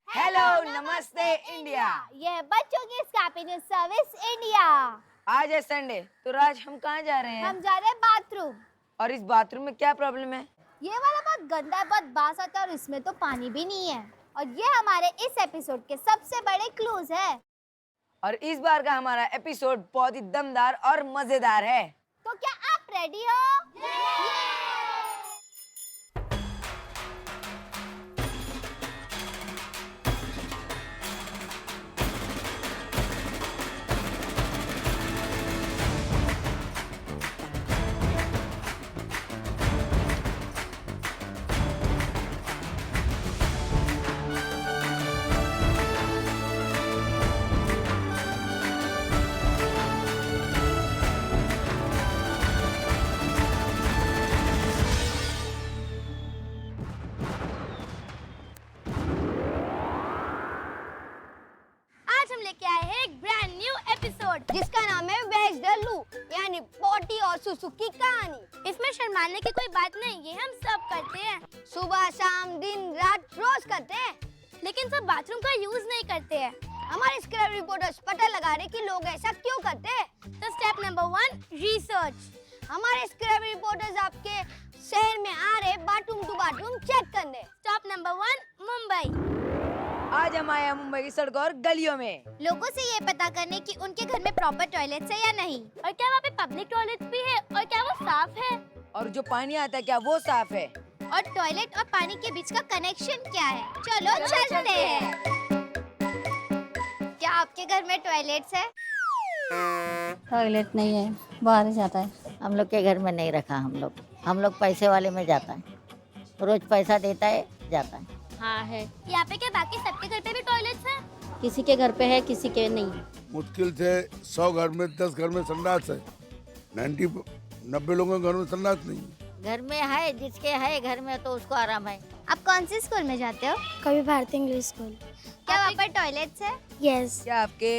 Hello नमस्ते India. ये है बच्चों की स्कैपी न्यूज सर्विस इंडिया। आज है संडे, तो राज हम कहाँ जा रहे हैं? हम जा रहे हैं बाथरूम। और इस बाथरूम में क्या प्रॉब्लम है? ये वाला बहुत गंदा है, बहुत बास आता है और इसमें तो पानी भी नहीं है। और ये हमारे इस एपिसोड के सबसे बड़े क्लूज है। और इस बार का हमारा एपिसोड बहुत ही दमदार और मजेदार है। तो क्या आप रेडी हो? आज हम लेके आए हैं एक ब्रांड न्यू एपिसोड जिसका नाम है वेज द लू, यानी पोटी और सुसु की कहानी। इसमें शर्माने की कोई बात नहीं, ये हम सब करते हैं। सुबह शाम दिन रात रोज करते हैं, लेकिन सब बाथरूम का यूज नहीं करते हैं। हमारे स्क्रैप रिपोर्टर्स पता लगा रहे कि लोग ऐसा क्यों करते हैं। तो स्टेप नंबर 1, रिसर्च। हमारे स्क्रैप रिपोर्टर्स आपके शहर में आ रहे बाथरूम टू बाथरूम चेक करने। Stop number 1, Mumbai. आज हम आए हैं मुंबई की सड़कों और गलियों में लोगों से ये पता करने कि उनके घर में प्रॉपर टॉयलेट्स है या नहीं, और क्या वहाँ पे पब्लिक टॉयलेट्स भी है और क्या वो साफ है, और जो पानी आता है क्या वो साफ है, और टॉयलेट और पानी के बीच का कनेक्शन क्या है। चलो चलते हैं। क्या आपके घर में टॉयलेट्स है? टॉयलेट नहीं है, बाहर ही जाता है। हम लोग के घर में नहीं रखा। हम लोग पैसे वाले में जाता है, रोज पैसा देता है जाता है। हाँ है, यहाँ पे क्या बाकी सबके घर पे भी टॉयलेट्स है? किसी के घर पे है, किसी के नहीं। मुश्किल से 100 घर में 10 घर में संडास है। 90 लोगों के घर में संडास नहीं है। घर में है, जिसके है घर में तो उसको आराम है। आप कौन सी स्कूल में जाते हो? कभी भारतीय इंग्लिश स्कूल। क्या वहाँ पर टॉयलेट्स है? यस। क्या आपके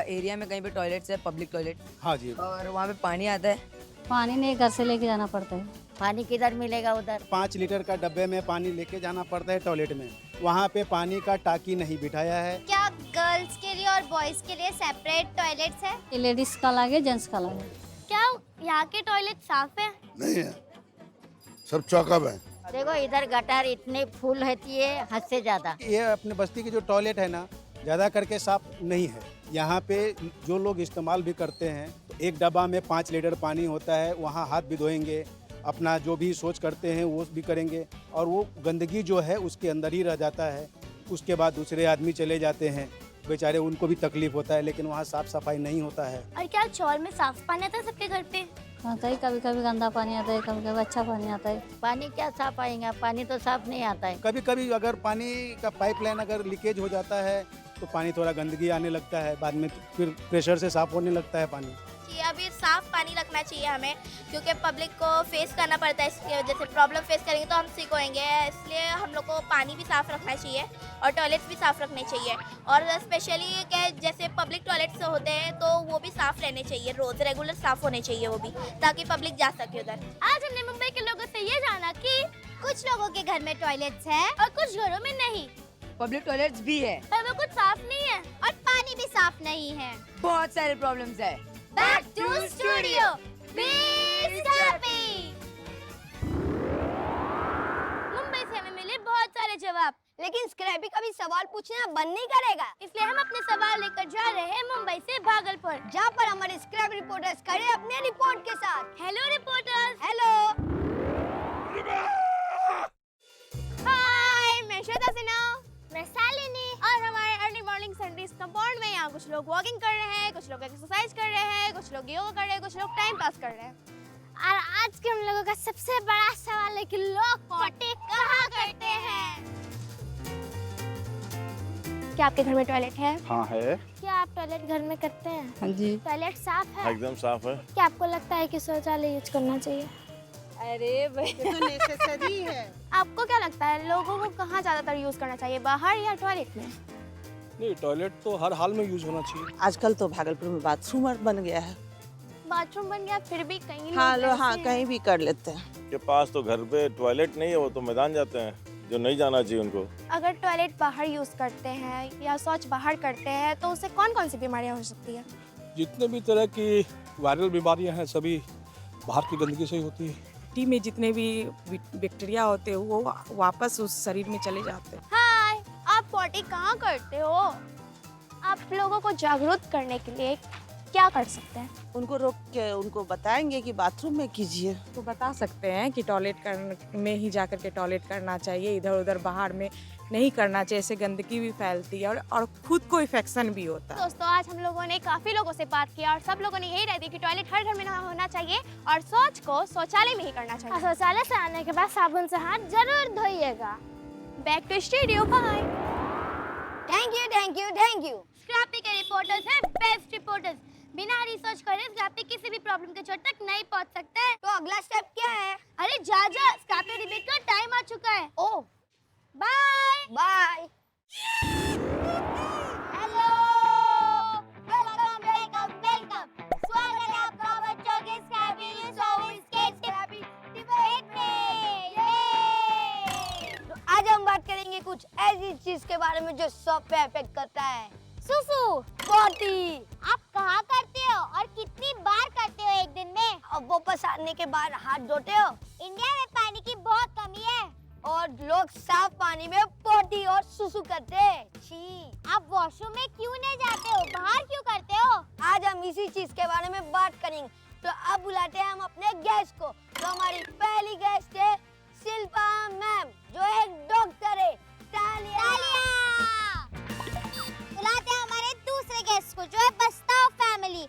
एरिया में कहीं पे टॉयलेट्स है, पब्लिक टॉयलेट? हाँ जी। और वहाँ पे पानी आता है? पानी नहीं, घर से लेके जाना पड़ता है। पानी किधर मिलेगा उधर? 5 लीटर का डब्बे में पानी लेके जाना पड़ता है टॉयलेट में। वहाँ पे पानी का टाकी नहीं बिठाया है। क्या गर्ल्स के लिए और बॉयज के लिए सेपरेट टॉयलेट्स है? ये लेडीज का अलग है, जेंट्स का अलग है। क्या यहाँ के टॉयलेट साफ है? नहीं है, सब चौकअप है। देखो इधर गटर इतने फुल रहती है, हद से ज्यादा। ये अपने बस्ती की जो टॉयलेट है ना, ज़्यादा करके साफ नहीं है। यहाँ पे जो लोग इस्तेमाल भी करते हैं, तो एक डब्बा में 5 लीटर पानी होता है। वहाँ हाथ भी धोएंगे, अपना जो भी सोच करते हैं वो भी करेंगे, और वो गंदगी जो है उसके अंदर ही रह जाता है। उसके बाद दूसरे आदमी चले जाते हैं, बेचारे उनको भी तकलीफ होता है, लेकिन वहाँ साफ सफाई नहीं होता है। और क्या चौल में साफ पानी आता है सबके घर पे? आता है, कभी कभी गंदा पानी आता है, कभी कभी अच्छा पानी आता है। पानी क्या साफ आएगा? पानी तो साफ नहीं आता है। कभी कभी अगर पानी का पाइपलाइन अगर लीकेज हो जाता है तो पानी थोड़ा गंदगी आने लगता है, बाद में फिर प्रेशर से साफ होने लगता है पानी। अभी साफ पानी रखना चाहिए हमें, क्योंकि पब्लिक को फेस करना पड़ता है। इसकी वजह से प्रॉब्लम फेस करेंगे तो हम सिक होएंगे, इसलिए हम लोग को पानी भी साफ रखना चाहिए और टॉयलेट्स भी साफ रखने चाहिए। और स्पेशली क्या जैसे पब्लिक टॉयलेट्स होते हैं तो वो भी साफ रहने चाहिए, रोज रेगुलर साफ होने चाहिए वो भी, ताकि पब्लिक जा सके उधर। आज हमने मुंबई के लोगों से ये जाना कि कुछ लोगों के घर में टॉयलेट्स है और कुछ घरों में नहीं, पब्लिक टॉयलेट्स भी है पर वो कुछ साफ नहीं है और पानी भी साफ नहीं है। बहुत सारे प्रॉब्लम्स है। Back to studio, be Scrappy. Mumbai से हमें मिले बहुत सारे जवाब, लेकिन स्क्रैपी कभी सवाल पूछना बंद नहीं करेगा, इसलिए हम अपने सवाल लेकर जा रहे हैं मुंबई से भागलपुर, जहाँ पर हमारे स्क्रैप रिपोर्टर्स खड़े अपने रिपोर्ट के साथ। Hello reporters. हेलो। हाय, मैं श्वेता सिन्हा। मैं शालिनी। और हमारे अर्ली मॉर्निंग संडेज कंपाउंड में यहाँ कुछ लोग वॉकिंग कर रहे हैं, कुछ लोग एक्सरसाइज कर रहे हैं, कुछ लोग योगा कर रहे हैं, कुछ लोग टाइम पास कर रहे हैं। और आज के हम लोगों का सबसे बड़ा सवाल है कि लोग पोटी कहाँ करते हैं? क्या आपके घर में टॉयलेट है? हाँ है। क्या आप टॉयलेट घर में करते हैं? हाँ जी। टॉयलेट साफ है? एकदम साफ है। क्या आपको लगता है कि शौचालय यूज करना चाहिए? अरे भाई, तो नेसेसरी है। आपको क्या लगता है लोगों को कहाँ ज्यादातर यूज करना चाहिए, बाहर या टॉयलेट में? नहीं, टॉयलेट तो हर हाल में यूज होना चाहिए। आजकल तो भागलपुर में बाथरूम बन गया है। बाथरूम बन गया, फिर भी कहीं हाँ लोग हाँ ऐसे कहीं भी कर लेते हैं। के पास तो घर पे टॉयलेट नहीं है, वो तो मैदान जाते हैं, जो नहीं जाना चाहिए उनको। अगर टॉयलेट बाहर यूज़ करते हैं या शौच बाहर करते हैं तो उससे कौन कौन सी बीमारियां हो सकती है? जितने भी तरह की वायरल बीमारियां हैं सभी बाहर की गंदगी से ही होती है। टी में जितने भी बैक्टीरिया होते हैं वो वापस उस शरीर में चले जाते हैं। हाय, आप पॉटी कहाँ करते हो? आप लोगों को जागरूक करने के लिए क्या कर सकते हैं? उनको रोक के उनको बताएंगे कि बाथरूम में कीजिए। तो बता सकते हैं कि टॉयलेट में ही जाकर के टॉयलेट करना चाहिए, इधर उधर बाहर में नहीं करना चाहिए, इससे गंदगी भी फैलती है और खुद को इन्फेक्शन भी होता है। दोस्तों, आज हम लोगों ने काफी लोगों से बात किया और सब लोगों ने यही राय दी कि टॉयलेट हर घर में होना चाहिए और शौच को शौचालय में ही करना चाहिए। शौचालय से आने के बाद साबुन से हाथ जरूर धोइएगा। Back to studio, bye. Thank you thank you thank you. Scrappy के रिपोर्टर्स हैं बेस्ट रिपोर्टर्स। बिना रिसर्च करे स्क्रैपी किसी भी प्रॉब्लम के चोट तक नहीं पहुंच सकता है। तो अगला स्टेप क्या है? अरे जा स्क्रैपी डिबेट का टाइम आ चुका है। Oh, bye bye. Hello, welcome welcome welcome. स्वागत है आपका बच्चों के स्क्रैपी सर्विस के डिबेट में। ये तो आज हम बात करेंगे कुछ ऐसी चीज के बारे में जो सब पे इफेक्ट करता है। सुसु, पॉटी। आप कहाँ करते हो और कितनी बार करते हो एक दिन में? अब वापस आने के बाद हाथ धोते हो इंडिया में पानी की बहुत कमी है और लोग साफ पानी में पॉटी और सुसु करते हैं। छी। आप वॉशरूम में क्यों नहीं जाते हो? बाहर क्यों करते हो? आज हम इसी चीज के बारे में बात करेंगे। तो अब बुलाते हैं हम अपने गेस्ट को। तो हमारी पहली गेस्ट है शिल्पा मैम, जो एक डॉक्टर है। तालियां। बुलाते हैं हमारे दूसरे गेस्ट को, जो है बस्ताव फैमिली।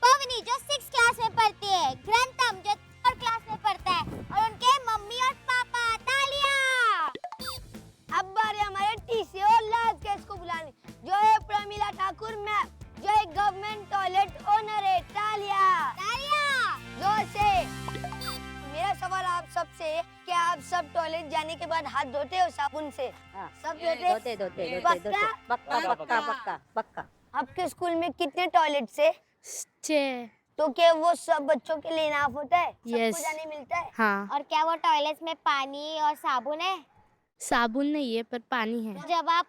पवनी, जो 6th क्लास में पढ़ती है। ग्रंथम, जो 3rd क्लास में पढ़ता है, और उनके मम्मी और पापा। तालियां। अब बारी हमारे तीसरे और लास्ट गेस्ट को बुलाने, जो है प्रमिला ठाकुर मैम, जो एक गवर्नमेंट टॉयलेट ओनर है। तालियां। जोर से। मेरा सवाल आप सबसे है, क्या आप सब टॉयलेट जाने के बाद हाथ धोते हो साबुन से? हाँ, सब धोते। पक्का। आपके स्कूल में कितने टॉयलेट से? 6। तो क्या वो सब बच्चों के लिए इनाफ होता है? सबको Yes. जाने मिलता है? हाँ। और क्या वो टॉयलेट में पानी और साबुन है? साबुन नहीं है पर पानी है। जब आप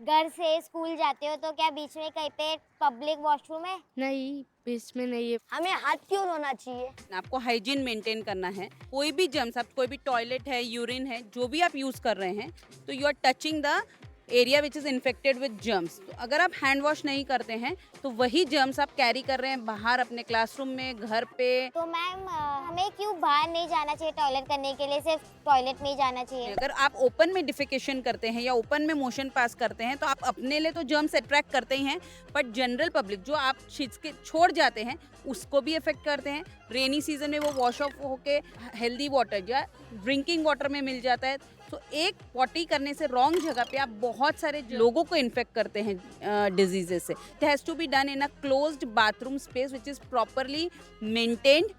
घर से स्कूल जाते हो तो क्या बीच में कहीं पे पब्लिक वॉशरूम है? नहीं, बीच में नहीं है। हमें हाथ क्यों धोना चाहिए? आपको हाइजीन मेंटेन करना है। कोई भी जर्म्स, आप कोई भी टॉयलेट है, यूरिन है, जो भी आप यूज कर रहे हैं, तो you are touching the area which is infected with germs. तो अगर आप हैंड वॉश नहीं करते हैं तो वही जर्म्स आप कैरी कर रहे हैं बाहर अपने क्लासरूम में, घर पे। तो मैम, हमें क्यों बाहर नहीं जाना चाहिए टॉयलेट करने के लिए, सिर्फ टॉयलेट में ही जाना चाहिए? अगर आप ओपन में डिफिकेशन करते हैं या ओपन में मोशन पास करते हैं तो आप अपने लिए तो जर्म्स अट्रैक्ट करते ही हैं, बट जनरल पब्लिक जो आप छिच के छोड़ जाते हैं उसको भी इफेक्ट करते हैं। रेनी सीजन में वो वॉश ऑफ होके हेल्दी वाटर या ड्रिंकिंग वाटर में मिल जाता है। तो एक पॉटी करने से रॉन्ग जगह पे आप बहुत सारे लोगों को इन्फेक्ट करते हैं डिजीजेस से। It has to be done in a closed bathroom space which is properly maintained.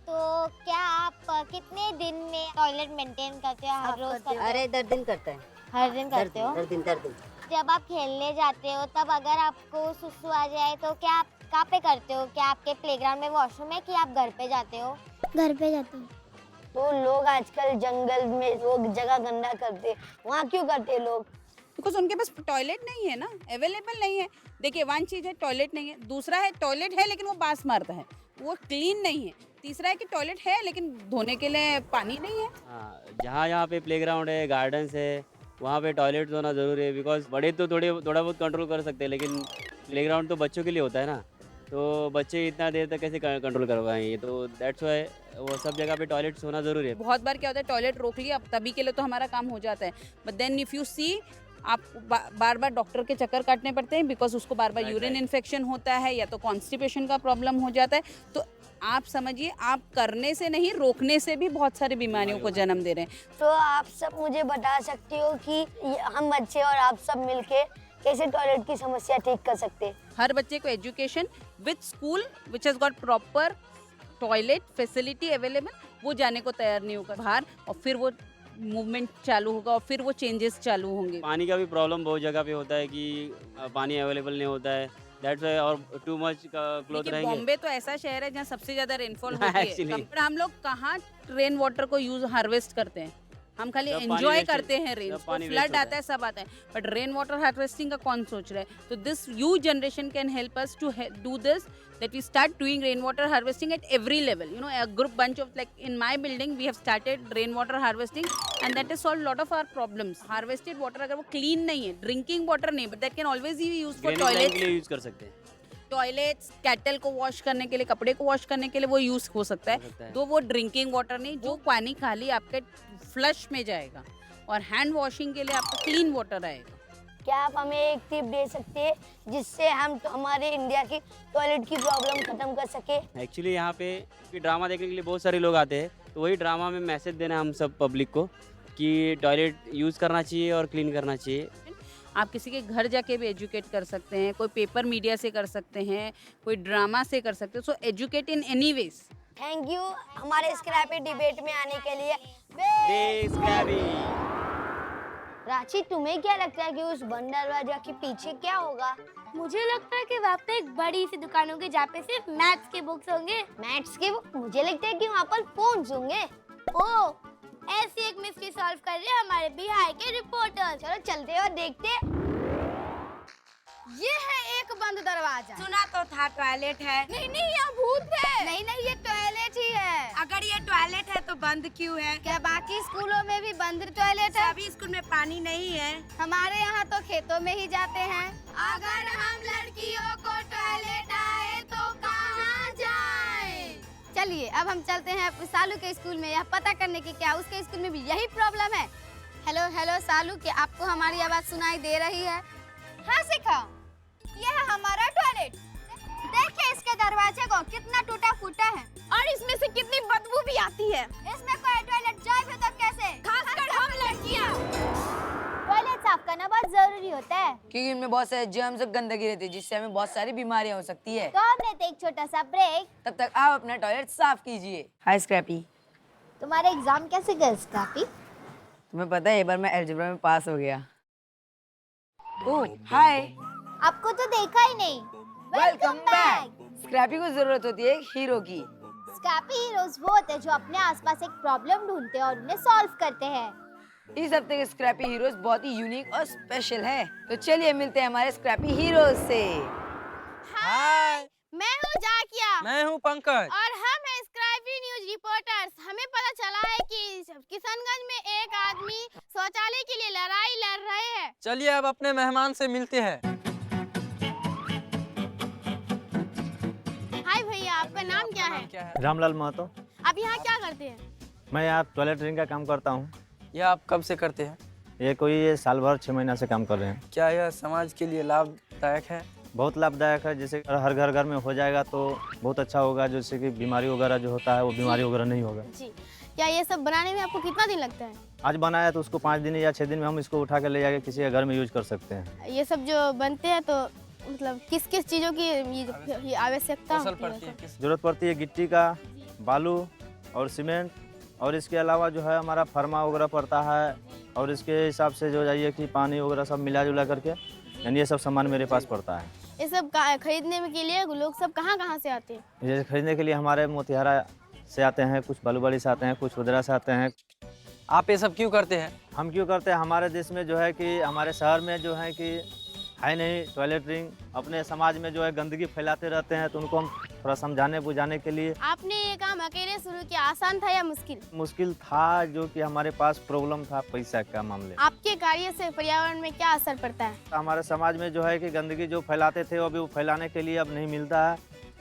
तो क्या आप कितने दिन में टॉयलेट मेंटेन करते हो? हर रोज करते हो? अरे 10 दिन करते हैं। हर दिन करते हो? 10 दिन। जब आप खेलने जाते हो तब अगर आपको सुसु आ जाए तो क्या आप कहाँ पे करते हो? क्या आपके प्लेग्राउंड में वॉशरूम है कि आप घर पे जाते हो? घर पे जाते हो। तो लोग आजकल जंगल में लोग जगह गंदा करते हैं, वहाँ क्यों करते हैं लोग? बिकॉज उनके पास टॉयलेट नहीं है ना, अवेलेबल नहीं है। देखिए, वन चीज़ है टॉयलेट नहीं है, दूसरा है टॉयलेट है लेकिन वो बास मारता है, वो क्लीन नहीं है। तीसरा है कि टॉयलेट है लेकिन धोने के लिए पानी नहीं है। हाँ, जहाँ पे प्लेग्राउंड है, गार्डन्स है, वहाँ पे टॉयलेट होना ज़रूरी है। बिकॉज बड़े तो थोड़ा बहुत कंट्रोल कर सकते हैं, लेकिन प्लेग्राउंड तो बच्चों के लिए होता है ना, तो बच्चे इतना देर तक कैसे कंट्रोल कर पाएंगे? तो दैट्स वाई वो सब जगह पे टॉयलेट्स होना ज़रूरी है। बहुत बार क्या होता है, टॉयलेट रोक लिया, अब तभी के लिए तो हमारा काम हो जाता है, but then if you see आप बार बार डॉक्टर के चक्कर काटने पड़ते हैं, बिकॉज उसको बार बार यूरिन इन्फेक्शन होता है या तो कॉन्स्टिपेशन का प्रॉब्लम हो जाता है। तो आप समझिए, आप करने से नहीं, रोकने से भी बहुत सारी बीमारियों को जन्म दे रहे हैं। तो आप सब मुझे बता सकते हो कि हम बच्चे और आप सब मिलके कैसे टॉयलेट की समस्या ठीक कर सकते हैं? हर बच्चे को education with school which has got proper toilet facility available, वो जाने को तैयार नहीं होगा बाहर, और फिर वो मूवमेंट चालू होगा और फिर वो चेंजेस चालू होंगे। पानी का भी प्रॉब्लम बहुत जगह पे होता है कि पानी अवेलेबल नहीं होता है, दैट्स वाई, और टू मच का क्लोथ रहेंगे। बॉम्बे तो ऐसा शहर है जहाँ सबसे ज्यादा रेनफॉल होती है, पर हम लोग कहाँ रेन वाटर को यूज हार्वेस्ट करते हैं? हम खाली सब पानी एंजॉय wastage- करते हैं रेन, सब पानी waste फ्लड होता आता है, सब आता है, बट रेन वाटर हार्वेस्टिंग का कौन सोच रहा है? तो this you generation can help us to do this, that we start doing rainwater harvesting at every level. You know, a group bunch of, like in my building we have started rainwater harvesting and that has solved lot of our problems. Harvested water अगर वो clean नहीं है, drinking water नहीं, but that can always be used for Drainage line toilets. के लिए use कर सकते हैं। टॉयलेट्स, कैटल को वॉश करने के लिए, कपड़े को वॉश करने के लिए वो यूज हो सकता है। तो वो ड्रिंकिंग वाटर नहीं, जो पानी खाली आपके फ्लश में जाएगा, और हैंड वॉशिंग के लिए आपका क्लीन वाटर आएगा। क्या आप हमें एक टिप दे सकते हैं जिससे हम हमारे इंडिया की टॉयलेट की प्रॉब्लम खत्म कर सके? एक्चुअली यहाँ पे ड्रामा देखने के लिए बहुत सारे लोग आते हैं, तो वही ड्रामा में मैसेज देना हम सब पब्लिक को कि टॉयलेट यूज़ करना चाहिए और क्लीन करना चाहिए। आप किसी के घर जाके भी एजुकेट कर सकते हैं, कोई पेपर मीडिया से कर सकते हैं, कोई ड्रामा से कर सकते हैं। So educate in any ways. Thank you हमारे स्क्रैपी डिबेट में आने के लिए। रांची, तुम्हें क्या लगता है कि उस बंद दरवाजा के पीछे क्या होगा? मुझे लगता है कि वहाँ पे एक बड़ी सी दुकान होगी जहाँ पे सिर्फ मैथ्स के बुक्स होंगे। मैथ्स के बुक? मुझे लगता है कि वहाँ पर फोन्स होंगे। ओ, ऐसी एक मिस्ट्री सॉल्व कर रहे हैं हमारे बिहार के रिपोर्टर। चलो चलते और देखते। ये है एक बंद दरवाजा। सुना तो था टॉयलेट है। नहीं नहीं, यहाँ भूत है। नहीं नहीं, ये टॉयलेट ही है। अगर ये टॉयलेट है तो बंद क्यों है? क्या बाकी स्कूलों में भी बंद टॉयलेट है? सभी स्कूल में पानी नहीं है। हमारे यहाँ तो खेतों में ही जाते हैं। अगर हम लड़कियों को टॉयलेट आए तो कहाँ जाए? चलिए अब हम चलते हैं सालू के स्कूल में, यह पता करने की क्या उसके स्कूल में भी यही प्रॉब्लम है। हेलो हेलो सालू, क्या आपको हमारी आवाज सुनाई दे रही है? हाँ शिखा, यह है हमारा टॉयलेट। देखिए इसके दरवाजे को कितना टूटा फूटा है और इसमें से कितनी बदबू भी आती है। इसमें कोई टॉयलेट जाए भी तो कैसे? खासकर हम लड़कियाँ। टॉयलेट साफ करना बहुत जरूरी होता है क्योंकि इनमें बहुत सारे जर्म्स और गंदगी रहती है जिससे हमें बहुत सारी बीमारियां हो सकती है। तो हम लेते एक छोटा सा ब्रेक। तब तक आप अपना टॉयलेट साफ कीजिए। हाय स्क्रैपी, तुम्हारा एग्जाम कैसे गया स्क्रैपी? तुम्हें पता है एक बार मैं अलजेब्रा में पास हो गया। ओह हाय, आपको तो देखा ही नहीं। Welcome back. स्क्रैपी को जरूरत होती है एक हीरो की। स्क्रैपी हीरोज वो होते हैं जो अपने आसपास एक प्रॉब्लम ढूंढते हैं और उन्हें सॉल्व करते हैं। इस हफ्ते के स्क्रैपी हीरोज बहुत ही यूनिक और स्पेशल है, तो चलिए मिलते हैं हमारे स्क्रैपी हीरोज से। हाय, मैं हूँ जाकिया। मैं हूँ पंकज। और हम हैं स्क्रैपी न्यूज रिपोर्टर्स। हमें पता चला है कि किशनगंज में एक आदमी शौचालय के लिए लड़ाई लड़ रहे हैं। चलिए अब अपने मेहमान से मिलते हैं। हाय भैया, आपका नाम क्या है? रामलाल महतो। आप यहाँ क्या करते हैं? मैं यहाँ टॉयलेट रिंग का काम करता हूँ। यह आप कब से करते हैं? ये साल भर 6 महीना से काम कर रहे हैं। क्या यह समाज के लिए लाभदायक है? बहुत लाभदायक है। जैसे हर घर में हो जाएगा तो बहुत अच्छा होगा, जैसे कि बीमारी वगैरह जो होता है वो बीमारी वगैरह नहीं होगा। जी, क्या ये सब बनाने में आपको कितना दिन लगता है? आज बनाया तो उसको 5 दिन या 6 दिन में हम इसको उठा कर ले जाके किसी के घर में यूज कर सकते हैं। ये सब जो बनते हैं तो मतलब किस किस चीज़ों की ये आवश्यकता होती है? जरूरत पड़ती है गिट्टी का, बालू और सीमेंट, और इसके अलावा जो है हमारा फर्मा वगैरह पड़ता है, और इसके हिसाब से जो जाइए कि पानी वगैरह सब मिला जुला करके, यानी ये सब सामान मेरे पास पड़ता है। ये सब खरीदने के लिए लोग सब कहाँ से आते हैं? जैसे खरीदने के लिए हमारे मोतिहारा से आते हैं, कुछ बालूबाड़ी से आते हैं, कुछ उधरा से आते हैं। आप ये सब क्यों करते हैं? हम क्यों करते हैं, हमारे देश में जो है कि हमारे शहर में जो है कि है नहीं टॉयलेट रिंग, अपने समाज में जो है गंदगी फैलाते रहते हैं, तो उनको हम थोड़ा समझाने बुझाने के लिए। आपने ये काम अकेले शुरू किया, आसान था या मुश्किल? मुश्किल था, जो कि हमारे पास प्रॉब्लम था पैसा का मामले। आपके कार्य से पर्यावरण में क्या असर पड़ता है? हमारे समाज में जो है कि गंदगी जो फैलाते थे अभी वो फैलाने के लिए अब नहीं मिलता है,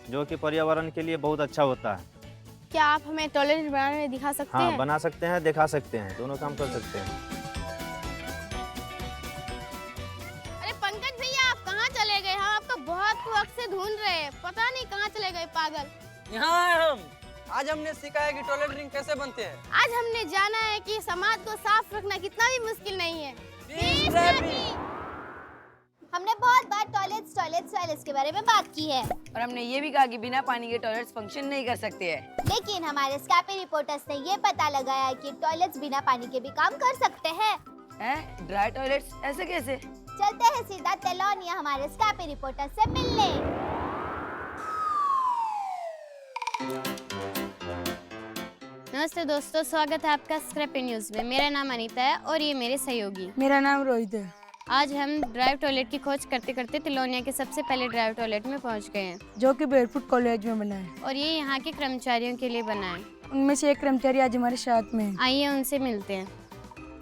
जो कि पर्यावरण के लिए बहुत अच्छा होता है। क्या आप हमें टॉयलेट बनाने में दिखा सकते हैं? हाँ, बना सकते हैं, दिखा सकते हैं, दोनों काम कर सकते हैं। अरे पंकज भैया, आप कहाँ चले गए? हम आपको बहुत वक्त से ढूंढ रहे हैं, पता नहीं कहाँ चले गए पागल। यहाँ हैं हम। आज हमने सीखा है कि टॉयलेट रिंग कैसे बनते हैं। आज हमने जाना है कि समाज को साफ रखना कितना भी मुश्किल नहीं है। हमने बहुत बार टॉयलेट्स के बारे में बात की है, और हमने ये भी कहा कि बिना पानी के टॉयलेट्स फंक्शन नहीं कर सकते हैं। लेकिन हमारे स्क्रैपी रिपोर्टर्स ने ये पता लगाया है कि टॉयलेट्स बिना पानी के भी काम कर सकते हैं। ड्राई टॉयलेट्स ऐसे कैसे? चलते हैं सीधा तेलौनिया हमारे स्क्रैपी रिपोर्टर्स से मिलने। नमस्ते दोस्तों, स्वागत है आपका स्क्रैपी न्यूज़ में। मेरा नाम अनीता है और ये मेरे सहयोगी। मेरा नाम रोहित है। आज हम ड्राइव टॉयलेट की खोज करते करते तिलोनिया के सबसे पहले ड्राइव टॉयलेट में पहुंच गए हैं, जो कि बेरफुट कॉलेज में बना है और ये यहाँ के कर्मचारियों के लिए बना है। उनमें से एक कर्मचारी आज हमारे साथ में है। आइए उनसे मिलते हैं।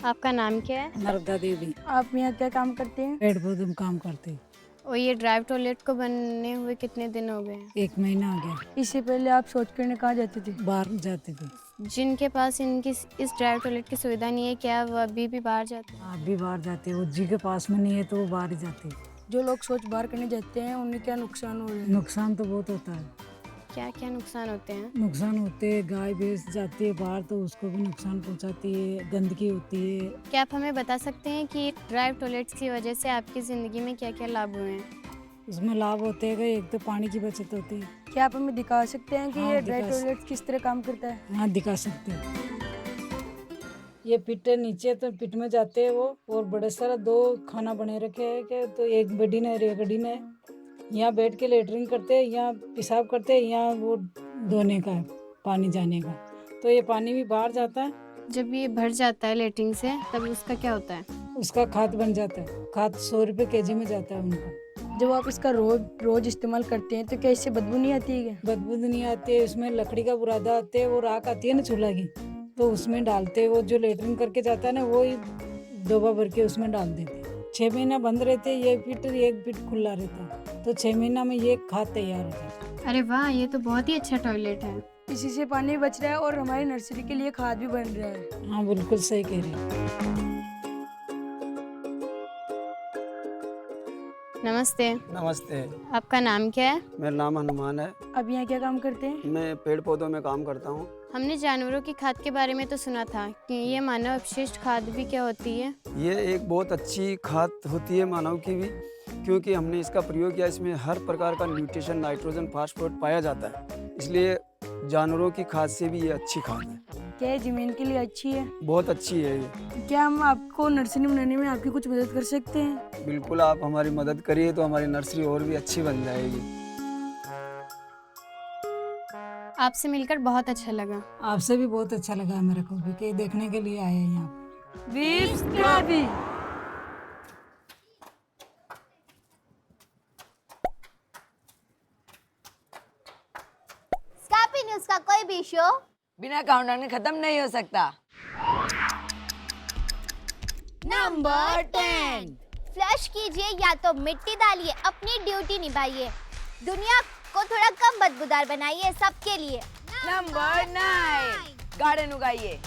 आपका नाम क्या है? नर्मदा देवी। आप यहाँ क्या काम करते हैं? पेड़ पौधे में काम करते हैं। और ये ड्राइव टॉयलेट को बनने हुए कितने दिन हो गए हैं? 1 महीना हो गया। इससे पहले आप सोच करने कहाँ जाते थे? बाहर जाते थे। जिनके पास इनकी इस ड्राइव टॉयलेट की सुविधा नहीं है, क्या वो अभी भी बाहर जाते हैं? आप भी बाहर जाते हो, जी के पास में नहीं है तो वो बाहर ही जाते हैं। जो लोग शौच बाहर करने जाते हैं उन्हें क्या नुकसान हो रहा है? नुकसान तो बहुत होता है। क्या क्या नुकसान होते हैं? नुकसान होते हैं, गाय भैंस जाती है बाहर तो उसको भी नुकसान पहुंचाती है, गंदगी होती है। क्या आप हमें बता सकते हैं कि ड्राइव टॉयलेट्स की वजह से आपकी ज़िंदगी में क्या क्या लाभ हुए हैं? उसमें लाभ होते हैं, एक तो पानी की बचत होती है। क्या आप हमें दिखा सकते हैं कि हाँ, ये दिखा ड्राइव टॉयलेट किस तरह काम करता है? हाँ, दिखा सकते हैं। ये पिट है नीचे, तो पिट में जाते हैं वो, और बड़े सारा 2 खाना बने रखे हैं कि तो एक बेडिन है, एक गडीन है। यहाँ बैठ के लेटरिन करते हैं, यहाँ पेशाब करते हैं, यहाँ वो धोने का है, पानी जाने का। तो ये पानी भी बाहर जाता है। जब ये भर जाता है लेटरिन से, तब उसका क्या होता है? उसका खाद बन जाता है। खाद 100 रुपये kg में जाता है उनका। जब आप इसका रोज इस्तेमाल करते हैं तो क्या इससे बदबू नहीं आती है? बदबू नहीं आती है। इसमें लकड़ी का बुरादा आते है, वो राख आती है ना चूल्हा की, तो उसमें डालते हैं। वो जो लेटरिन करके जाता है ना, वो ही डोबा भर के उसमें डाल देते हैं। 6 महीना बंद रहते, ये पिट एक पिट खुला रहता है, तो 6 महीना में ये खाद तैयार हो जाता है। अरे वाह, ये तो बहुत ही अच्छा टॉयलेट है। इसी से पानी बच रहा है और हमारी नर्सरी के लिए खाद भी बन रहा है। हाँ, बिल्कुल सही कह रही है। नमस्ते। नमस्ते। आपका नाम क्या है? मेरा नाम हनुमान है। अब यहाँ क्या काम करते हैं? मैं पेड़ पौधों में काम करता हूँ। हमने जानवरों की खाद के बारे में तो सुना था कि ये मानव अपशिष्ट खाद भी क्या होती है? ये एक बहुत अच्छी खाद होती है मानव की भी, क्योंकि हमने इसका प्रयोग किया। इसमें हर प्रकार का न्यूट्रिशन, नाइट्रोजन, फास्फोरस पाया जाता है, इसलिए जानवरों की खाद से भी ये अच्छी खाद है। क्या ये जमीन के लिए अच्छी है? बहुत अच्छी है ये। क्या हम आपको नर्सरी बनाने में आपकी कुछ मदद कर सकते हैं? बिल्कुल, आप हमारी मदद करिए तो हमारी नर्सरी और भी अच्छी बन जाएगी। आपसे मिलकर बहुत अच्छा लगा। आपसे भी बहुत अच्छा लगा मेरे को भी, कि देखने के लिए आए हैं यहाँ। स्क्रैपी न्यूज़ का कोई भी शो बिना काउंटडाउन के खत्म नहीं हो सकता। नंबर 10। फ्लश कीजिए या तो मिट्टी डालिए, अपनी ड्यूटी निभाइए, दुनिया को थोड़ा कम बदबूदार बनाइए सबके लिए। नंबर 9। गार्डन उगाइए।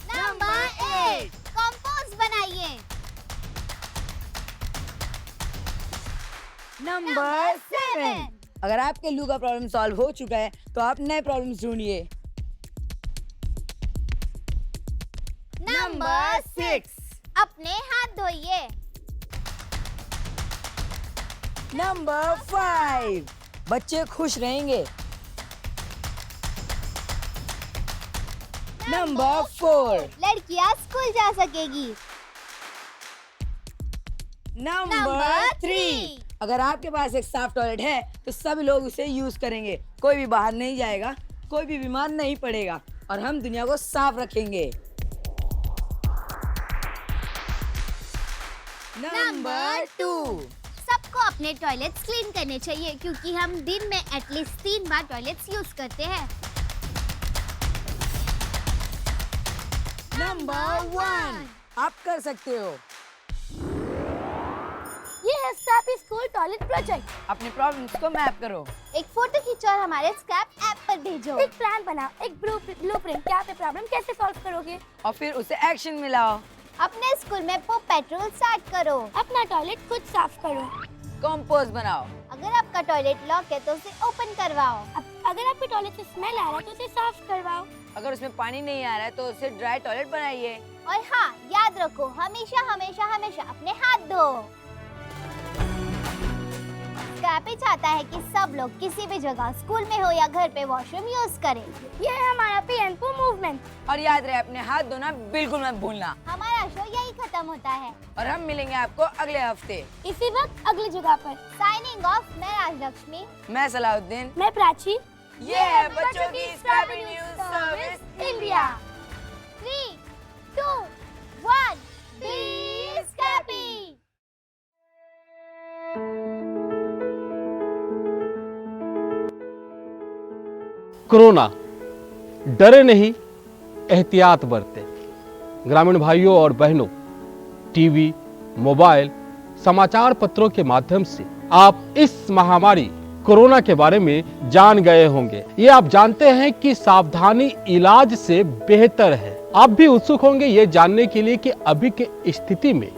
नंबर 8। कंपोस्ट बनाइए। नंबर 7। अगर आपके लू का प्रॉब्लम सॉल्व हो चुका है तो आप नए प्रॉब्लम्स ढूंढिए। नंबर 6। अपने हाथ धोइए। नंबर 5। बच्चे खुश रहेंगे। नंबर 4। लड़कियां स्कूल जा सकेगी। नंबर 3। अगर आपके पास एक साफ टॉयलेट है तो सभी लोग उसे यूज करेंगे, कोई भी बाहर नहीं जाएगा, कोई भी बीमार नहीं पड़ेगा और हम दुनिया को साफ रखेंगे। नंबर 2। सबको अपने टॉयलेट्स क्लीन करने चाहिए, क्योंकि हम दिन में एटलीस्ट 3 बार टॉयलेट्स यूज करते हैं। नंबर 1। आप कर सकते हो। ये है स्क्रैपी स्कूल टॉयलेट प्रोजेक्ट। अपने प्रॉब्लम्स को मैप करो। एक फोटो खींचो और हमारे स्क्रैप ऐप पर भेजो। एक प्लान बनाओ, एक ब्लूप्रिंट, क्या आप प्रॉब्लम कैसे सॉल्व करोगे, और फिर उसे एक्शन में लाओ। अपने स्कूल में पॉप पेट्रोल स्टार्ट करो। अपना टॉयलेट खुद साफ करो। कंपोस्ट बनाओ। अगर आपका टॉयलेट लॉक है तो उसे ओपन करवाओ। अगर आपके टॉयलेट से स्मेल आ रहा है तो उसे साफ करवाओ। अगर उसमें पानी नहीं आ रहा है तो उसे ड्राई टॉयलेट बनाइए। और हाँ, याद रखो, हमेशा हमेशा हमेशा अपने हाथ धो। स्क्रैपी चाहता है कि सब लोग किसी भी जगह, स्कूल में हो या घर पे, वॉशरूम यूज करें। ये है हमारा पी&पू मूवमेंट। और याद रहे अपने हाथ धोना बिल्कुल मत भूलना। हमारा शो यही खत्म होता है और हम मिलेंगे आपको अगले हफ्ते इसी वक्त अगली जगह पर। साइनिंग ऑफ, मैं राजलक्ष्मी, मैं सलाउद्दीन, मैं प्राची। ये है बच्चों की Scrappy news service India. 3, 2, 1, be Scrappy. Corona, डरे नहीं, एहतियात बरतें। ग्रामीण भाइयों और बहनों, टीवी, मोबाइल, समाचार पत्रों के माध्यम से आप इस महामारी कोरोना के बारे में जान गए होंगे। ये आप जानते हैं कि सावधानी इलाज से बेहतर है। आप भी उत्सुक होंगे ये जानने के लिए कि अभी के स्थिति में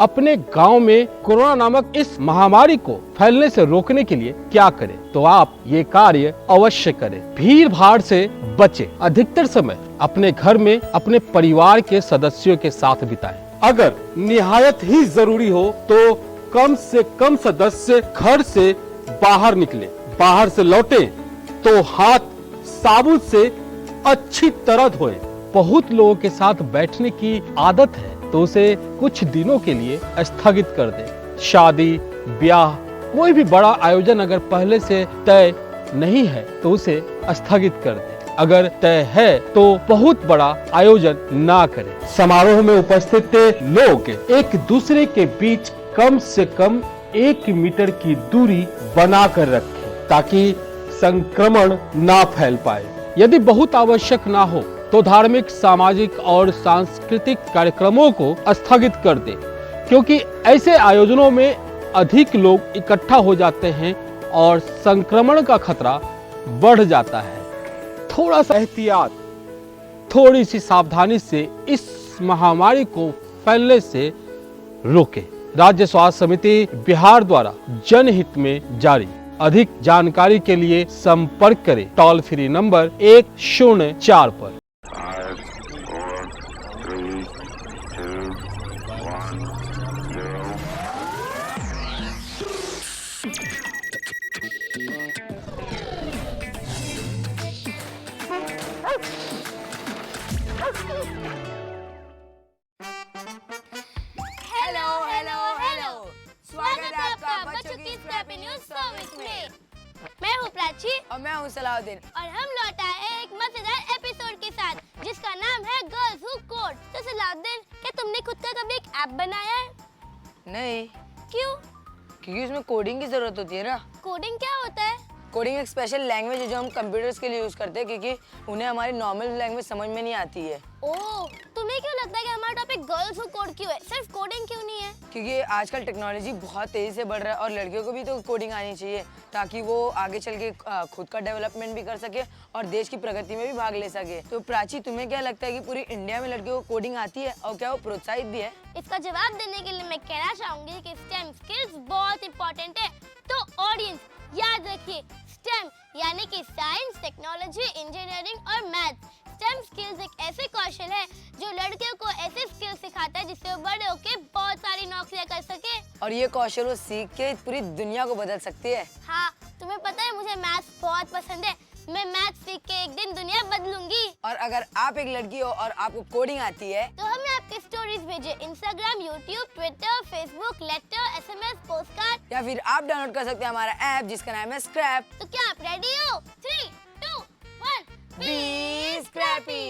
अपने गांव में कोरोना नामक इस महामारी को फैलने से रोकने के लिए क्या करें। तो आप ये कार्य अवश्य करें। भीड़ भाड़ से बचें। अधिकतर समय अपने घर में अपने परिवार के सदस्यों के साथ बिताएं। अगर निहायत ही जरूरी हो तो कम से कम सदस्य घर से बाहर निकले। बाहर से लौटे तो हाथ साबुन से अच्छी तरह धोएं। बहुत लोगों के साथ बैठने की आदत है तो उसे कुछ दिनों के लिए स्थगित कर दें। शादी, ब्याह, कोई भी बड़ा आयोजन अगर पहले से तय नहीं है तो उसे स्थगित कर दें। अगर तय है तो बहुत बड़ा आयोजन ना करें। समारोह में उपस्थित लोग एक दूसरे के बीच कम से कम 1 मीटर की दूरी बनाकर रखें ताकि संक्रमण ना फैल पाए। यदि बहुत आवश्यक ना हो तो धार्मिक, सामाजिक और सांस्कृतिक कार्यक्रमों को स्थगित कर दें, क्योंकि ऐसे आयोजनों में अधिक लोग इकट्ठा हो जाते हैं और संक्रमण का खतरा बढ़ जाता है। थोड़ा सा एहतियात, थोड़ी सी सावधानी से इस महामारी को फैलने से रोकें। राज्य स्वास्थ्य समिति बिहार द्वारा जनहित में जारी। अधिक जानकारी के लिए संपर्क करें टोल फ्री नंबर 104 पर। हेलो हेलो हेलो, स्वागत है आपका बच्चों की स्क्रैपी न्यूज सर्विस में। मैं हूँ प्राची और मैं हूँ सलाउद्दीन और हम लौट आए हैं एक मजेदार एपिसोड के साथ जिसका नाम है गर्ल्स हू कोड। तो सलाउद्दीन, क्या तुमने खुद का कभी एक ऐप बनाया है? नहीं, क्यों? क्योंकि उसमें कोडिंग की जरूरत होती है ना। कोडिंग क्या होता है? कोडिंग एक स्पेशल लैंग्वेज है जो हम कंप्यूटर्स के लिए यूज करते हैं क्योंकि उन्हें हमारी नॉर्मल लैंग्वेज समझ में नहीं आती है। ओह, तुम्हें क्यों लगता है कि हमारा टॉपिक गर्ल्स हू कोड क्यों है, सिर्फ कोडिंग क्यों नहीं है? क्योंकि आजकल टेक्नोलॉजी बहुत तेजी से बढ़ रहा है और लड़कियों को भी तो कोडिंग आनी चाहिए ताकि वो आगे चल के खुद का डेवलपमेंट भी कर सके और देश की प्रगति में भी भाग ले सके। तो प्राची, तुम्हें क्या लगता है कि पूरी इंडिया में लड़कियों को कोडिंग आती है और क्या वो प्रोत्साहित भी है? इसका जवाब देने के लिए मैं कहना चाहूंगी कि स्टेम स्किल्स बहुत इंपॉर्टेंट है। तो ऑडियंस याद रखिए, स्टेम यानी कि साइंस, टेक्नोलॉजी, इंजीनियरिंग और मैथ। स्टेम स्किल्स एक ऐसे कौशल है जो लड़कियों को ऐसे स्किल्स सिखाता है जिससे वो बड़े होकर बहुत सारी नौकरियां कर सके। और ये कौशल वो सीख के पूरी दुनिया को बदल सकती है। हाँ, तुम्हें पता है मुझे मैथ्स बहुत पसंद है। मैं मैथ्स सीख के एक दिन दुनिया बदलूंगी। और अगर आप एक लड़की हो और आपको कोडिंग आती है तो हमें आपके स्टोरीज भेजिए Instagram, YouTube, Twitter, Facebook, letter, SMS, postcard या फिर आप डाउनलोड कर सकते हैं हमारा ऐप जिसका नाम है स्क्रैप। तो क्या आप रेडी हो? 3, 2, 1, बी स्क्रैपी।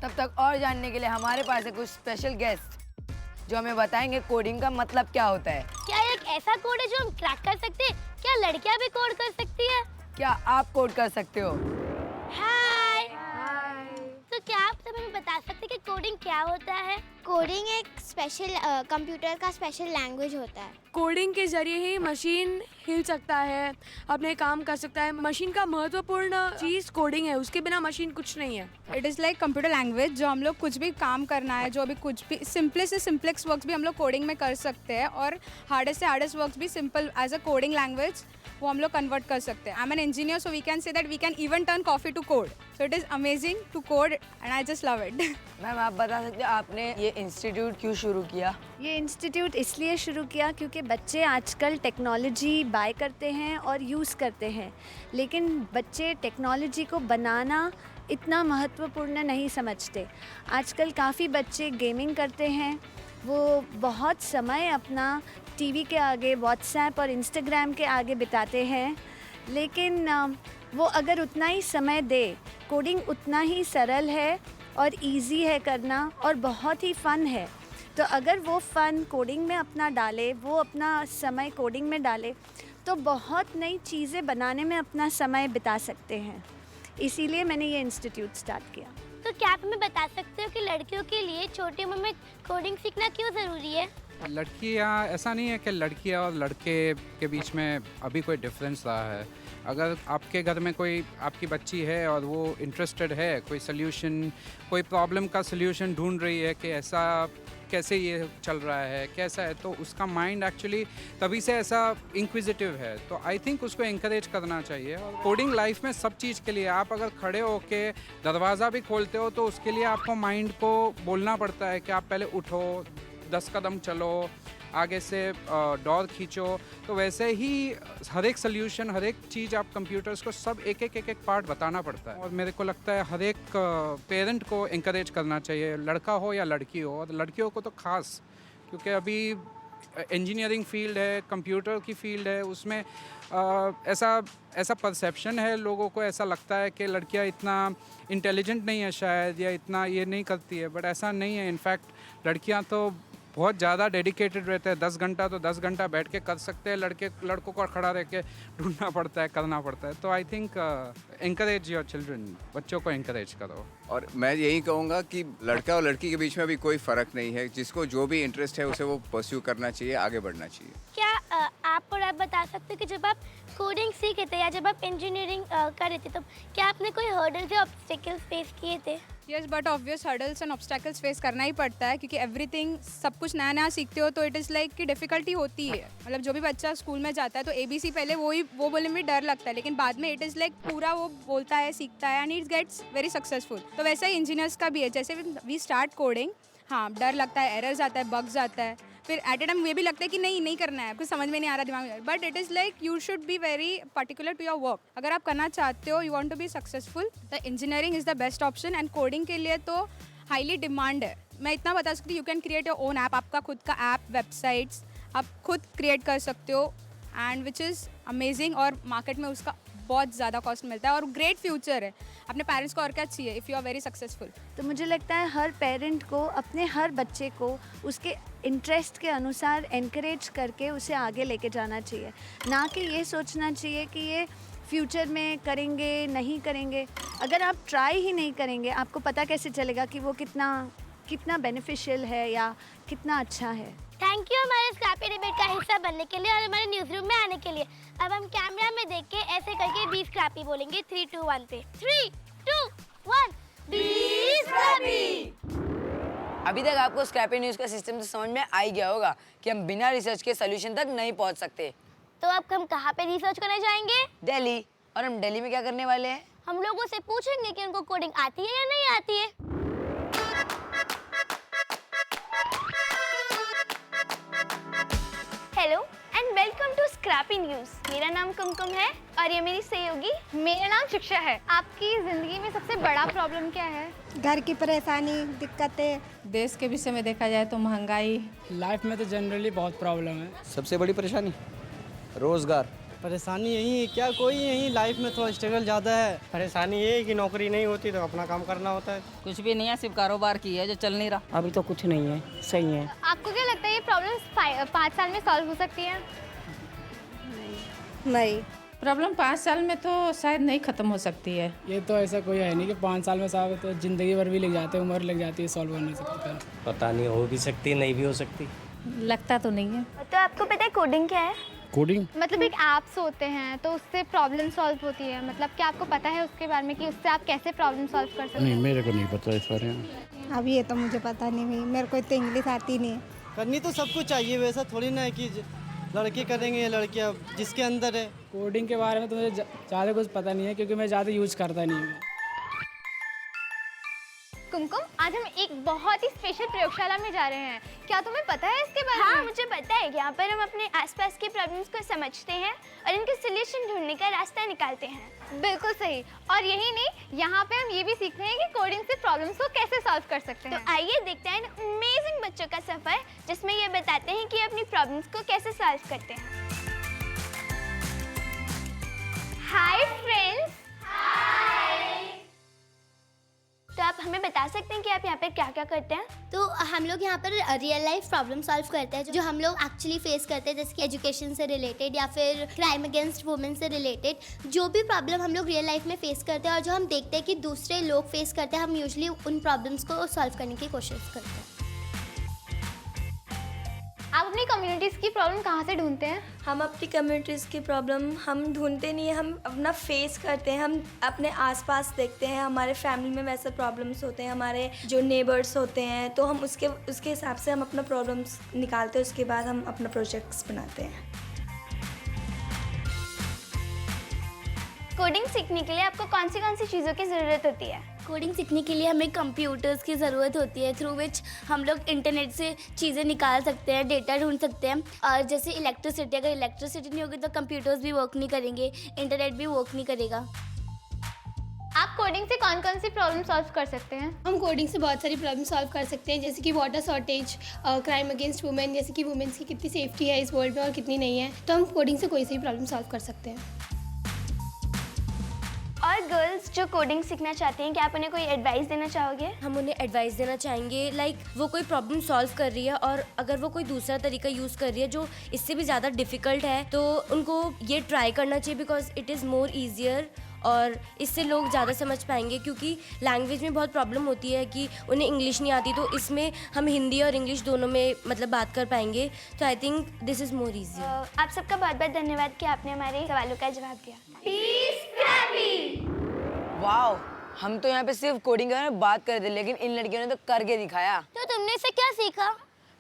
तब तक और जानने के लिए हमारे पास है कुछ स्पेशल गेस्ट जो हमें बताएंगे कोडिंग का मतलब क्या होता है। क्या एक ऐसा कोड है जो हम क्रैक कर सकते हैं? क्या लड़कियां भी कोड कर सकती है? क्या आप कोड कर सकते हो? हाँ। हमें बता सकते हैं कि कोडिंग क्या होता है? कोडिंग एक स्पेशल कंप्यूटर का स्पेशल लैंग्वेज होता है। कोडिंग के जरिए ही मशीन हिल सकता है, अपने काम कर सकता है। मशीन का महत्वपूर्ण चीज़ कोडिंग है, उसके बिना मशीन कुछ नहीं है। It is like computer language, जो हम लोग कुछ भी काम करना है, जो भी कुछ भी सिंपलेस्ट से सिंपलेक्स वर्क्स भी हम लोग कोडिंग में कर सकते हैं, और हार्डेस्ट से हार्डेस्ट वर्क्स भी simple as a coding language वो हम लोग कन्वर्ट कर सकते हैं। I am an engineer, so we can say that we can even turn coffee to code, so it is amazing to code and I just love it. Ma'am आप बता सकते हैं आपने ये इंस्टीट्यूट क्यों शुरू किया? ये इंस्टीट्यूट इसलिए शुरू किया क्योंकि बच्चे आजकल टेक्नोलॉजी बाय करते हैं और यूज़ करते हैं, लेकिन बच्चे टेक्नोलॉजी को बनाना इतना महत्वपूर्ण नहीं समझते। आजकल काफ़ी बच्चे गेमिंग करते हैं, वो बहुत समय अपना टीवी के आगे, व्हाट्सएप और इंस्टाग्राम के आगे बिताते हैं, लेकिन वो अगर उतना ही समय दे, कोडिंग उतना ही सरल है और इजी है करना और बहुत ही फ़न है। तो अगर वो फ़न कोडिंग में अपना डाले, वो अपना समय कोडिंग में डाले, तो बहुत नई चीज़ें बनाने में अपना समय बिता सकते हैं। इसीलिए मैंने ये इंस्टीट्यूट स्टार्ट किया। तो क्या आप हमें बता सकते हो कि लड़कियों के लिए छोटी उम्र में कोडिंग सीखना क्यों ज़रूरी है? लड़कियाँ, ऐसा नहीं है कि लड़कियाँ और लड़के के बीच में अभी कोई डिफरेंस रहा है। अगर आपके घर में कोई आपकी बच्ची है और वो इंटरेस्टेड है, कोई सल्यूशन, कोई प्रॉब्लम का सल्यूशन ढूंढ रही है कि ऐसा कैसे ये चल रहा है, कैसा है, तो उसका माइंड एक्चुअली तभी से ऐसा इंक्विजिटिव है। तो आई थिंक उसको इंकरेज करना चाहिए। और कोडिंग लाइफ में सब चीज़ के लिए, आप अगर खड़े होके दरवाज़ा भी खोलते हो तो उसके लिए आपको माइंड को बोलना पड़ता है कि आप पहले उठो, 10 कदम चलो, आगे से डोर खींचो। तो वैसे ही हर एक सल्यूशन, हर एक चीज़ आप कंप्यूटर्स को सब एक एक पार्ट बताना पड़ता है। और मेरे को लगता है हर एक पेरेंट को इंकरेज करना चाहिए, लड़का हो या लड़की हो, और लड़कियों को तो खास, क्योंकि अभी इंजीनियरिंग फील्ड है, कंप्यूटर की फील्ड है, उसमें ऐसा परसेप्शन है, लोगों को ऐसा लगता है कि लड़कियां इतना इंटेलिजेंट नहीं है शायद, या इतना ये नहीं करती है, बट ऐसा नहीं है। इनफैक्ट लड़कियां तो बहुत ज़्यादा डेडिकेटेड रहते हैं। 10 घंटा तो 10 घंटा बैठ के कर सकते हैं, लड़कों को खड़ा रह के ढूंढना पड़ता है, करना पड़ता है। तो I think encourage your children, बच्चों को इंकरेज करो। और मैं यही कहूँगा कि लड़का और लड़की के बीच में भी कोई फ़र्क नहीं है, जिसको जो भी इंटरेस्ट है उसे वो परस्यू करना चाहिए, आगे बढ़ना चाहिए। क्या आप बता सकते हो कि जब आप कोडिंग सीखे थे या जब आप इंजीनियरिंग कर रहे थे, तो क्या आपने कोई हर्डल्स या ऑब्स्टेकल्स फेस किए थे? Yes, but obvious hurdles and obstacles face करना ही पड़ता है, क्योंकि एवरीथिंग, सब कुछ नया नया सीखते हो तो इट इज़ लाइक कि डिफ़िकल्टी होती है। मतलब जो भी बच्चा स्कूल में जाता है तो ABC पहले वो बोलने में डर लगता है, लेकिन बाद में इट इज़ लाइक पूरा वो बोलता है, सीखता है, and it gets very successful. तो वैसा ही इंजीनियर्स का भी है, जैसे वी स्टार्ट कोडिंग, हाँ डर लगता है, एरर्स आता है, बग्स आता है, फिर एट ए टाइम ये भी लगता है कि नहीं करना है, कुछ समझ में नहीं आ रहा दिमाग में, but it is like you should be very particular to your work. अगर आप करना चाहते हो, you want to be successful, the engineering is the best option. And coding के लिए तो हाईली डिमांड है। मैं इतना बता सकती हूँ, you can create your own app, आपका खुद का ऐप, वेबसाइट्स आप खुद क्रिएट कर सकते हो, एंड विच इज़ अमेजिंग। और मार्केट में उसका बहुत ज़्यादा कॉस्ट मिलता है और ग्रेट फ्यूचर है। अपने पेरेंट्स को और क्या चाहिए if you are very successful. तो मुझे लगता है हर पेरेंट को अपने हर बच्चे को उसके इंटरेस्ट के अनुसार एनकरेज करके उसे आगे लेके जाना चाहिए, ना कि ये सोचना चाहिए कि ये फ्यूचर में करेंगे नहीं करेंगे। अगर आप ट्राई ही नहीं करेंगे, आपको पता कैसे चलेगा कि वो कितना बेनिफिशियल है या कितना अच्छा है। थैंक यू हमारे स्क्रैपी डिबेट का हिस्सा बनने के लिए और हमारे न्यूज़ रूम में आने के लिए। अब हम कैमरा में देख के ऐसे करके बी स्क्रैपी बोलेंगे 3, 2, 1 पे। 3, 2, 1 बी स्क्रैपी। अभी तक आपको स्क्रैपी न्यूज़ का सिस्टम तो समझ में आ ही गया होगा कि हम बिना रिसर्च के सोल्यूशन तक नहीं पहुंच सकते। तो अब हम कहाँ पे रिसर्च करने जाएंगे? दिल्ली। और हम दिल्ली में क्या करने वाले हैं? हम लोगों से पूछेंगे कि उनको कोडिंग आती है या नहीं आती है। Hello and welcome to Scrappy News. मेरा नाम कुमकुम है और ये मेरी सहयोगी। मेरा नाम शिक्षा है। आपकी ज़िंदगी में सबसे बड़ा प्रॉब्लम क्या है? घर की परेशानी, दिक्कतें। देश के विषय में देखा जाए तो महंगाई। लाइफ में तो जनरली बहुत प्रॉब्लम है। सबसे बड़ी परेशानी रोज़गार। परेशानी यही है, क्या कोई यही लाइफ में थोड़ा स्ट्रगल ज़्यादा है। परेशानी ये है कि नौकरी नहीं होती तो अपना काम करना होता है। कुछ भी नहीं है, सिर्फ कारोबार की है जो चल नहीं रहा। अभी तो कुछ नहीं है, सही है। आपको क्या लगता है ये प्रॉब्लम 5 साल में सॉल्व हो सकती है? नहीं। प्रॉब्लम 5 साल में तो शायद नहीं ख़त्म हो सकती है। ये तो ऐसा कोई है नहीं कि 5 साल में साहब तो ज़िंदगी भर भी लग जाते हैं, उम्र लग जाती है, सॉल्व कर नहीं सकते। पता नहीं, हो भी सकती नहीं भी हो सकती। लगता तो नहीं है। तो आपको पता है कोडिंग क्या है? कोडिंग मतलब एक ऐप्स होते हैं तो उससे प्रॉब्लम सॉल्व होती है। मतलब क्या आपको पता है उसके बारे में कि उससे आप कैसे प्रॉब्लम सॉल्व कर सकते हैं? नहीं, मेरे को नहीं पता इस बारे में। अब ये तो मुझे पता नहीं भाई, मेरे को इतनी इंग्लिश आती नहीं है। करनी तो सब कुछ चाहिए, वैसा थोड़ी ना है कि लड़के करेंगे या लड़कियाँ, जिसके अंदर है। कोडिंग के बारे में तो मुझे ज़्यादा कुछ पता नहीं है क्योंकि मैं ज़्यादा यूज करता नहीं हूँ। कुमकुम, आज हम एक बहुत ही स्पेशल प्रयोगशाला में जा रहे हैं। क्या तुम्हें पता है इसके बारे में? हाँ, मुझे पता है। यहाँ पर हम अपने आसपास के प्रॉब्लम्स को समझते हैं और इनके सॉल्यूशन ढूंढने का रास्ता निकालते हैं। बिल्कुल सही। और यही नहीं, यहाँ पे हम ये भी सीखते हैं कि कोडिंग से प्रॉब्लम्स को कैसे सॉल्व कर सकते हैं। तो आइए देखते हैं अमेजिंग बच्चों का सफर, जिसमें ये बताते हैं कि अपनी प्रॉब्लम्स को कैसे सॉल्व करते हैं। Hi friends. तो आप हमें बता सकते हैं कि आप यहाँ पे क्या क्या करते हैं? तो हम लोग यहाँ पर रियल लाइफ प्रॉब्लम सॉल्व करते हैं जो हम लोग एक्चुअली फेस करते हैं, जैसे कि एजुकेशन से रिलेटेड या फिर क्राइम अगेंस्ट वुमेन से रिलेटेड। जो भी प्रॉब्लम हम लोग रियल लाइफ में फेस करते हैं और जो हम देखते हैं कि दूसरे लोग फेस करते हैं, हम यूजुअली उन प्रॉब्लम्स को सॉल्व करने की कोशिश करते हैं। आप अपनी कम्युनिटीज़ की प्रॉब्लम कहाँ से ढूंढते हैं? हम अपनी कम्युनिटीज़ की प्रॉब्लम हम ढूंढते नहीं है, हम अपना फेस करते हैं। हम अपने आसपास देखते हैं, हमारे फैमिली में वैसे प्रॉब्लम्स होते हैं, हमारे जो नेबर्स होते हैं, तो हम उसके हिसाब से हम अपना प्रॉब्लम्स निकालते हैं। उसके बाद हम अपना प्रोजेक्ट्स बनाते हैं। कोडिंग सीखने के लिए आपको कौन सी चीज़ों की ज़रूरत होती है? कोडिंग सीखने के लिए हमें कंप्यूटर्स की ज़रूरत होती है, थ्रू विच हम लोग इंटरनेट से चीज़ें निकाल सकते हैं, डेटा ढूंढ सकते हैं। और जैसे इलेक्ट्रिसिटी, अगर इलेक्ट्रिसिटी नहीं होगी तो कंप्यूटर्स भी वर्क नहीं करेंगे, इंटरनेट भी वर्क नहीं करेगा। आप कोडिंग से कौन कौन सी प्रॉब्लम सॉल्व कर सकते हैं? हम कोडिंग से बहुत सारी प्रॉब्लम सॉल्व कर सकते हैं, जैसे कि water shortage, crime against women, जैसे कि वुमेन्स की कितनी सेफ्टी है इस वर्ल्ड में और कितनी नहीं है। तो हम कोडिंग से कोई सी भी प्रॉब्लम सॉल्व कर सकते हैं। और गर्ल्स जो कोडिंग सीखना चाहती हैं, क्या आप उन्हें कोई एडवाइस देना चाहोगे? हम उन्हें एडवाइस देना चाहेंगे, लाइक वो कोई प्रॉब्लम सॉल्व कर रही है और अगर वो कोई दूसरा तरीका यूज़ कर रही है जो इससे भी ज़्यादा डिफ़िकल्ट है, तो उनको ये ट्राई करना चाहिए, because it is more easier और इससे लोग ज़्यादा समझ पाएंगे। क्योंकि लैंग्वेज में बहुत प्रॉब्लम होती है कि उन्हें इंग्लिश नहीं आती, तो इसमें हम हिंदी और इंग्लिश दोनों में मतलब बात कर पाएंगे। तो I think this is more easier. आप सबका बहुत बहुत धन्यवाद कि आपने हमारे सवालों का जवाब दिया। वाओ, हम तो यहाँ पे सिर्फ कोडिंग के बारे में बात कर रहे थे, लेकिन इन लड़कियों ने तो करके दिखाया। तो तुमने इससे क्या सीखा?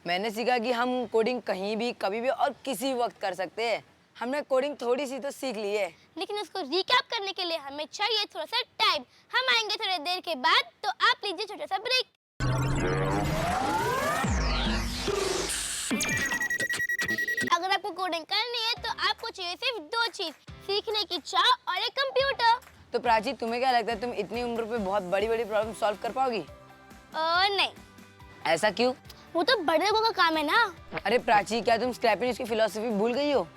मैंने सीखा कि हम कोडिंग कहीं भी, कभी भी और किसी भी वक्त कर सकते हैं। हमने कोडिंग थोड़ी सी तो सीख ली है, लेकिन उसको रिकैप करने के लिए हमें चाहिए थोड़ा सा टाइम। हम आएंगे थोड़ी देर के बाद, तो आप लीजिए छोटा सा ब्रेक। अगर आपको कोडिंग करनी है तो आपको चाहिए सिर्फ 2 चीज, सीखने की चाह और एक कंप्यूटर। तो प्राची, तुम्हें क्या लगता है तुम इतनी उम्र पे बहुत बड़ी बड़ी प्रॉब्लम सॉल्व कर पाओगी? नहीं। ऐसा क्यों? वो तो बड़े लोगों का काम है ना। अरे प्राची, क्या तुम स्क्रैपी न्यूज़ की फिलॉसफी भूल गई हो?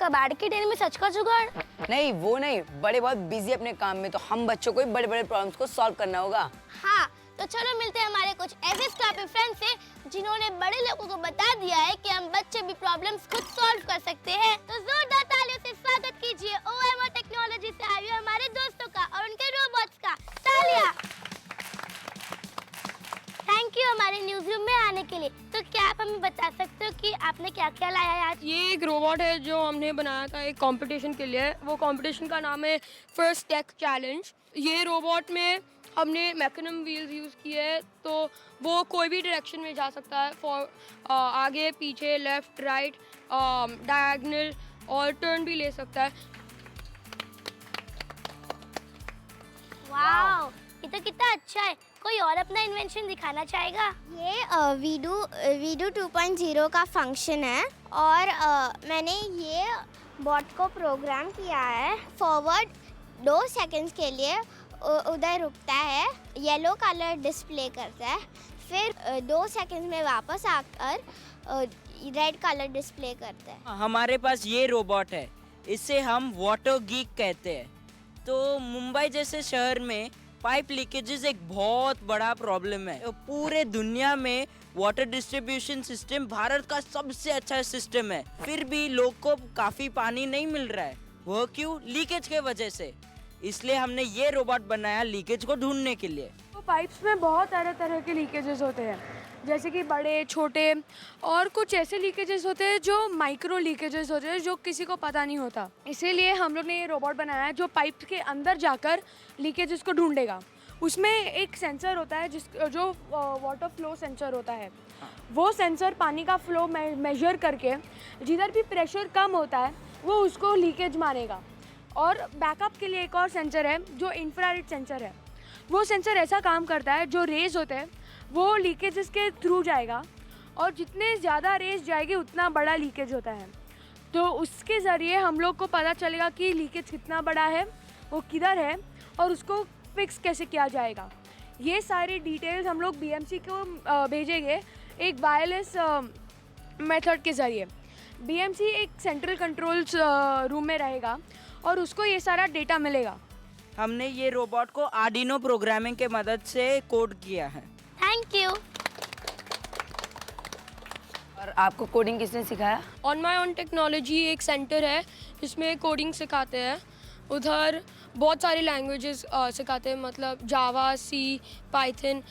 कबाड़ के ढेर में सच का जुगाड़। नहीं, वो नहीं, बड़े बहुत बिजी अपने काम में, तो हम बच्चों को भी बड़े बड़े प्रॉब्लम्स को सॉल्व करना होगा। हाँ, तो चलो मिलते हैं हमारे कुछ ऐसे स्क्रैपी फ्रेंड्स से जिन्होंने बड़े लोगों को बता दिया है कि हम बच्चे भी प्रॉब्लम्स खुद सॉल्व कर सकते हैं। तो जोरदार तालियों से स्वागत कीजिए OMR टेक्नोलॉजी से आए हुए हमारे दोस्तों का और उनके रोबोट्स का। तालियां। थैंक यू हमारे न्यूज़ रूम में आने के लिए। तो क्या आप हमें बता सकते हो कि आपने क्या क्या लाया है आज? ये एक रोबोट है जो हमने बनाया था एक कंपटीशन के लिए। वो कंपटीशन का नाम है फर्स्ट टेक चैलेंज। ये रोबोट में हमने मैकेनिज्म व्हील्स यूज़ किए हैं, तो वो कोई भी डायरेक्शन में जा सकता है, फॉर आगे पीछे, लेफ्ट राइट, डायगोनल, और टर्न भी ले सकता है। वाओ, ये तो कितना अच्छा है। कोई और अपना इन्वेंशन दिखाना चाहेगा? ये वीडू 2.0 का फंक्शन है और मैंने ये बॉट को प्रोग्राम किया है। फॉरवर्ड 2 सेकंड्स के लिए उधर रुकता है, येलो कलर डिस्प्ले करता है, फिर 2 सेकंड्स में वापस आकर रेड कलर डिस्प्ले करता है। हमारे पास ये रोबोट है, इसे हम वाटर गीक कहते हैं। तो मुंबई जैसे शहर में पाइप लीकेजेस एक बहुत बड़ा प्रॉब्लम है। पूरे दुनिया में वाटर डिस्ट्रीब्यूशन सिस्टम भारत का सबसे अच्छा सिस्टम है, फिर भी लोग को काफ़ी पानी नहीं मिल रहा है। वो क्यों? लीकेज के वजह से। इसलिए हमने ये रोबोट बनाया लीकेज को ढूंढने के लिए। तो पाइप्स में बहुत तरह तरह के लीकेजेस होते हैं, जैसे कि बड़े, छोटे, और कुछ ऐसे लीकेजेस होते हैं जो माइक्रो लीकेजेस होते हैं जो किसी को पता नहीं होता। इसीलिए हम लोग ने ये रोबोट बनाया है जो पाइप के अंदर जाकर लीकेजेस को ढूंढेगा। उसमें एक सेंसर होता है जो वाटर फ्लो सेंसर होता है। वो सेंसर पानी का फ्लो मेजर करके जिधर भी प्रेशर कम होता है वो उसको लीकेज मारेगा। और बैकअप के लिए एक और सेंसर है जो इंफ्रारेड सेंसर है। वो सेंसर ऐसा काम करता है, जो रेज होते हैं वो लीकेजेस के थ्रू जाएगा, और जितने ज़्यादा रेज जाएगी उतना बड़ा लीकेज होता है। तो उसके ज़रिए हम लोग को पता चलेगा कि लीकेज कितना बड़ा है, वो किधर है, और उसको फिक्स कैसे किया जाएगा। ये सारी डिटेल्स हम लोग BMC को भेजेंगे एक वायरलेस मेथड के ज़रिए। BMC एक सेंट्रल कंट्रोल्स रूम में रहेगा और उसको ये सारा डेटा मिलेगा। हमने ये रोबोट को आर्डिनो प्रोग्रामिंग के मदद से कोड किया है। Thank you. और आपको कोडिंग किसने सिखाया? ऑन माई ओन टेक्नोलॉजी एक सेंटर है जिसमें कोडिंग सिखाते हैं। उधर बहुत सारी लैंग्वेजेस सिखाते हैं, मतलब जावा, सी, पाइथन,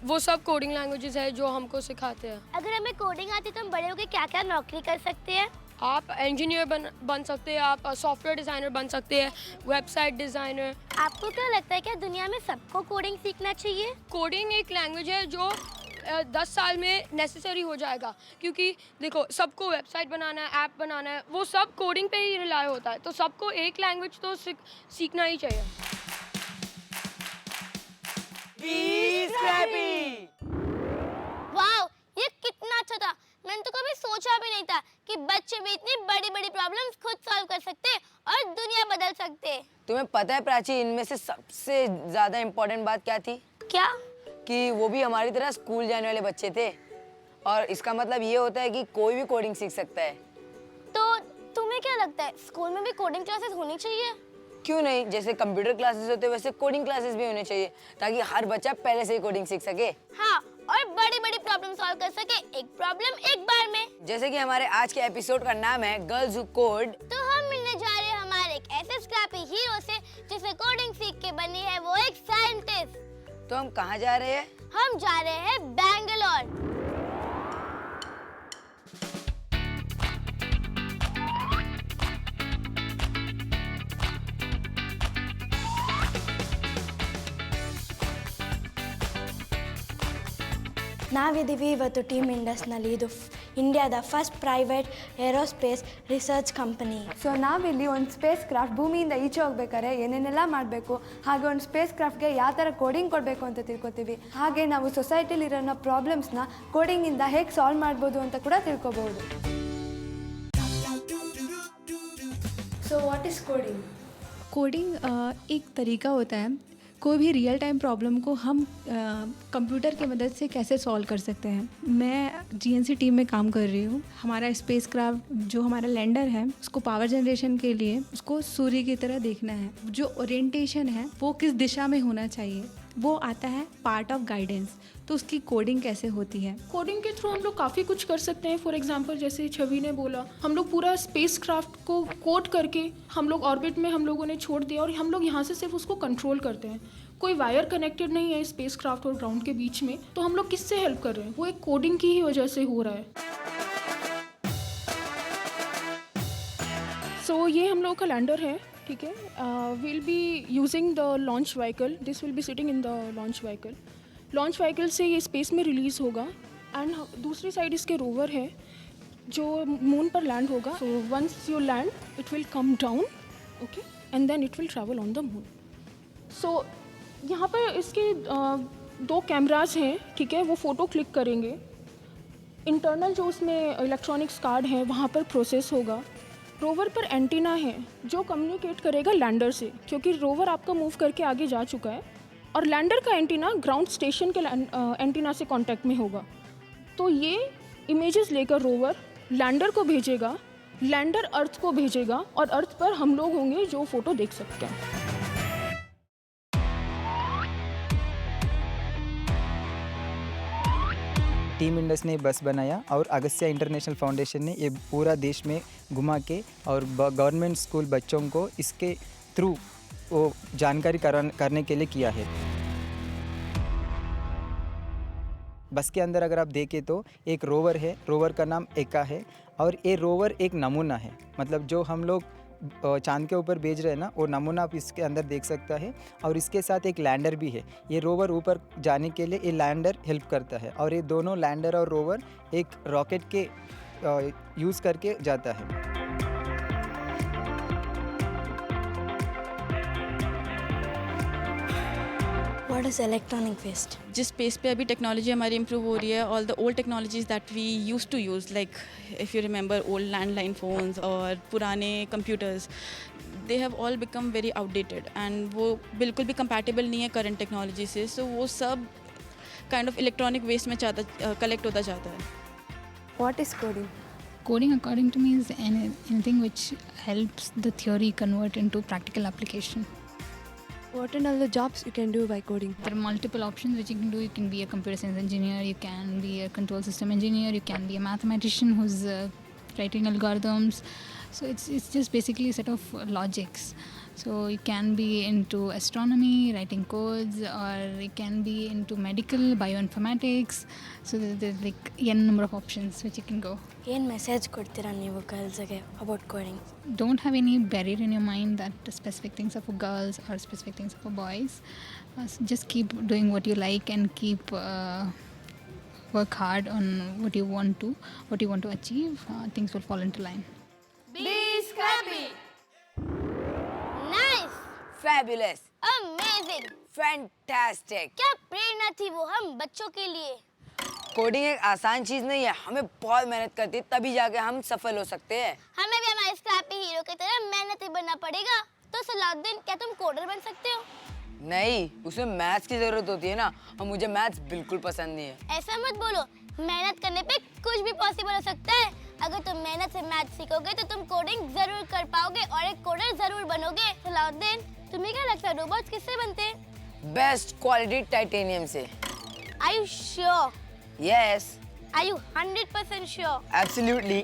वो सब कोडिंग लैंग्वेजेस है जो हमको सिखाते हैं। अगर हमें कोडिंग आती तो हम बड़े होकर क्या क्या नौकरी कर सकते हैं? आप इंजीनियर बन सकते हैं, आप सॉफ्टवेयर डिज़ाइनर बन सकते हैं, वेबसाइट डिज़ाइनर। आपको क्या लगता है क्या दुनिया में सबको कोडिंग सीखना चाहिए? कोडिंग एक लैंग्वेज है जो 10 साल में नेसेसरी हो जाएगा, क्योंकि देखो सबको वेबसाइट बनाना है, ऐप बनाना है, वो सब कोडिंग पे ही रिलाय होता है। तो सबको एक लैंग्वेज तो सीखना ही चाहिए। वाओ, ये कितना अच्छा था। मैंने तो कभी सोचा भी नहीं था कि बच्चे भी इतनी बड़ी बड़ी प्रॉब्लम्स खुद सॉल्व कर सकते और दुनिया बदल सकते। तुम्हें पता है प्राची, इनमें से सबसे ज़्यादा इम्पोर्टेंट बात क्या थी? क्या? कि वो भी हमारी तरह स्कूल जाने वाले बच्चे थे, और इसका मतलब ये होता है कि कोई भी कोडिंग सीख सकता है। तो तुम्हें क्या लगता है स्कूल में भी कोडिंग क्लासेस होनी चाहिए? क्यों नहीं? जैसे कंप्यूटर क्लासेस होते हैं वैसे कोडिंग क्लासेस भी होने चाहिए, ताकि हर बच्चा पहले से ही कोडिंग सीख सके। हाँ, और बड़ी बड़ी प्रॉब्लम सॉल्व कर सके, एक प्रॉब्लम एक बार में। जैसे कि हमारे आज के एपिसोड का नाम है गर्ल्स हू कोड। तो हम मिलने जा रहे हैं हमारे एक ऐसे स्क्रैपी हीरो से जिसे कोडिंग सीख के बनी है वो एक साइंटिस्ट। तो हम कहाँ जा रहे हैं? हम जा रहे हैं बैंगलोर। ನಾವಿದ್ದೀವಿ ಇವತ್ತು ಟೀಮ್ ಇಂಡಸ್ನಲ್ಲಿ. ಇದು ಇಂಡಿಯಾದ first private aerospace research company. So ನಾವಿಲ್ಲಿ ಒಂದು ಸ್ಪೇಸ್ ಕ್ರಾಫ್ಟ್ ಭೂಮಿಯಿಂದ ಈಚೆ ಹೋಗ್ಬೇಕಾದ್ರೆ ಏನೇನೆಲ್ಲ ಮಾಡಬೇಕು, ಹಾಗೆ ಒಂದು ಸ್ಪೇಸ್ ಕ್ರಾಫ್ಟ್ಗೆ ಯಾವ ಥರ ಕೋಡಿಂಗ್ ಕೊಡಬೇಕು ಅಂತ ತಿಳ್ಕೊತೀವಿ. ಹಾಗೆ ನಾವು ಸೊಸೈಟಿಲಿರೋ ಪ್ರಾಬ್ಲಮ್ಸ್ನ ಕೋಡಿಂಗಿಂದ ಹೇಗೆ ಸಾಲ್ವ್ ಮಾಡ್ಬೋದು ಅಂತ ಕೂಡ ತಿಳ್ಕೊಬಹುದು. So what is coding? Coding एक तरीका होता है कोई भी रियल टाइम प्रॉब्लम को हम कंप्यूटर की मदद से कैसे सॉल्व कर सकते हैं। मैं GNC टीम में काम कर रही हूँ। हमारा स्पेस क्राफ्ट जो हमारा लैंडर है उसको पावर जनरेशन के लिए उसको सूर्य की तरह देखना है। जो ओरिएंटेशन है वो किस दिशा में होना चाहिए वो आता है पार्ट ऑफ गाइडेंस। तो उसकी कोडिंग कैसे होती है? कोडिंग के थ्रू हम लोग काफ़ी कुछ कर सकते हैं। फॉर एग्जांपल जैसे छवि ने बोला, हम लोग पूरा स्पेस क्राफ्ट को कोड करके हम लोग ऑर्बिट में हम लोगों ने छोड़ दिया और हम लोग यहाँ से सिर्फ उसको कंट्रोल करते हैं। कोई वायर कनेक्टेड नहीं है स्पेस क्राफ्ट और ग्राउंड के बीच में, तो हम लोग किससे हेल्प कर रहे हैं? वो एक कोडिंग की ही वजह से हो रहा है। सो ये हम लोग का लैंडर है, ठीक है। Will be using the launch vehicle, this will be sitting in the launch vehicle. Launch vehicle से ये स्पेस में रिलीज़ होगा एंड दूसरी साइड इसके रोवर है जो मून पर लैंड होगा। So once you land it will come down, okay, and then it will travel on the moon. So यहाँ पर इसके 2 कैमरास हैं, ठीक है, वो फ़ोटो क्लिक करेंगे। इंटरनल जो उसमें इलेक्ट्रॉनिक्स कार्ड है वहाँ पर प्रोसेस होगा। रोवर पर एंटीना है जो कम्युनिकेट करेगा लैंडर से, क्योंकि रोवर आपका मूव करके आगे जा चुका है और लैंडर का एंटीना ग्राउंड स्टेशन के एंटीना से कांटेक्ट में होगा। तो ये इमेजेस लेकर रोवर लैंडर को भेजेगा, लैंडर अर्थ को भेजेगा और अर्थ पर हम लोग होंगे जो फ़ोटो देख सकते हैं। टीम इंडस ने बस बनाया और अगस्त्या इंटरनेशनल फाउंडेशन ने ये पूरा देश में घुमा के और गवर्नमेंट स्कूल बच्चों को इसके थ्रू वो जानकारी करने के लिए किया है। बस के अंदर अगर आप देखें तो एक रोवर है, रोवर का नाम एका है और ये रोवर एक नमूना है, मतलब जो हम लोग चांद के ऊपर भेज रहे हैं ना, वो नमूना आप इसके अंदर देख सकता है। और इसके साथ एक लैंडर भी है। ये रोवर ऊपर जाने के लिए ये लैंडर हेल्प करता है और ये दोनों लैंडर और रोवर एक रॉकेट के यूज़ करके जाता है। What is electronic waste? जिस स्पेस पे अभी टेक्नोलॉजी हमारी इम्प्रूव हो रही है, all the old technologies that we use to use, like if you remember old landline phones और पुराने computers, they have all become very outdated and वो बिल्कुल भी कंपैटिबल नहीं है करंट टेक्नोलॉजी से। सो वो सब काइंड ऑफ इलेक्ट्रॉनिक वेस्ट में कलेक्ट होता जाता है। What is coding? Coding, according to me, is anything which helps the theory convert into practical application. What are all the jobs you can do by coding? There are multiple options which you can do. You can be a computer science engineer, you can be a control system engineer, you can be a mathematician who's writing algorithms. So it's just basically a set of logics. So you can be into astronomy, writing codes, or you can be into medical, bioinformatics. So there's like n number of options which you can go. ಏನು message ಕೊಡ್ತೀರಾ ನೀವು ಗರ್ಲ್ಸ್ಗೆ about coding? Don't have any barrier in your mind that specific things are for girls or specific things are for boys. So just keep doing what you like and keep work hard on what you want to achieve. Things will fall into line. Be scrappy. Nice. Fabulous. Amazing. Fantastic. क्या प्रेरणा थी वो हम बच्चों के लिए। Coding एक आसान चीज नहीं है, हमें बहुत मेहनत करती है तभी जाके हम सफल हो सकते हैं। हमें भी हमारे स्क्रैपी हीरो की तरह मेहनती बनना पड़ेगा। तो सलाउद्दीन, क्या तुम कोडर बन सकते हो? नहीं, उसमें मैथ्स की जरूरत होती है ना, और मुझे मैथ्स बिल्कुल पसंद नहीं है। ऐसा मत बोलो, मेहनत करने पे कुछ भी पॉसिबल हो सकता है। अगर तुम मेहनत से मैथ सीखोगे तो तुम कोडिंग जरूर कर पाओगे और एक कोडर जरूर बनोगे। सलाउद्दीन, तुम्हें क्या लगता है रोबोट्स किससे बनते हैं? बेस्ट क्वालिटी टाइटेनियम से। Are you sure? Yes. Are you 100% sure? Absolutely.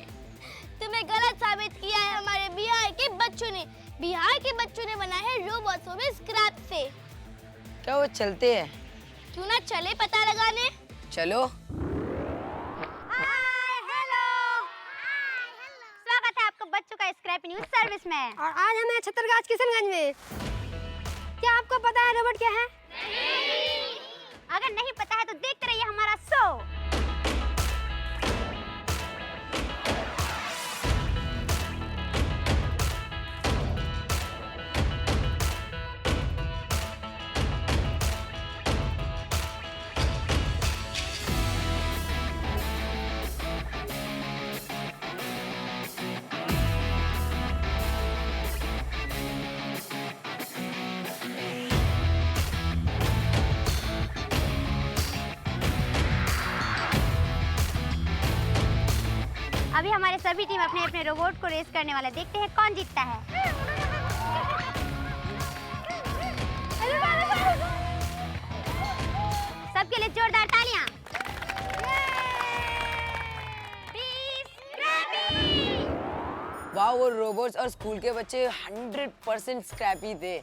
तुम्हें गलत साबित किया है हमारे बिहार के बच्चों ने। बिहार के बच्चों ने बनाया है रोबोट्स वो भी स्क्रैप से। क्या वो चलते हैं? क्यों ना चले पता लगाने? चलो। स्वागत है आपका बच्चों का स्क्रैप न्यूज सर्विस में। और आज हमें छतरगाछ किशनगंज में। क्या आपको पता है रोबोट क्या है? नहीं। अगर नहीं पता है तो देखते रहिए हमारा शो। अभी हमारे सभी टीम अपने अपने रोबोट को रेस करने वाले, देखते हैं कौन जीतता है। सबके लिए जोरदार तालियां। वाह, वो रोबोट्स और स्कूल के बच्चे 100% स्क्रैपी थे।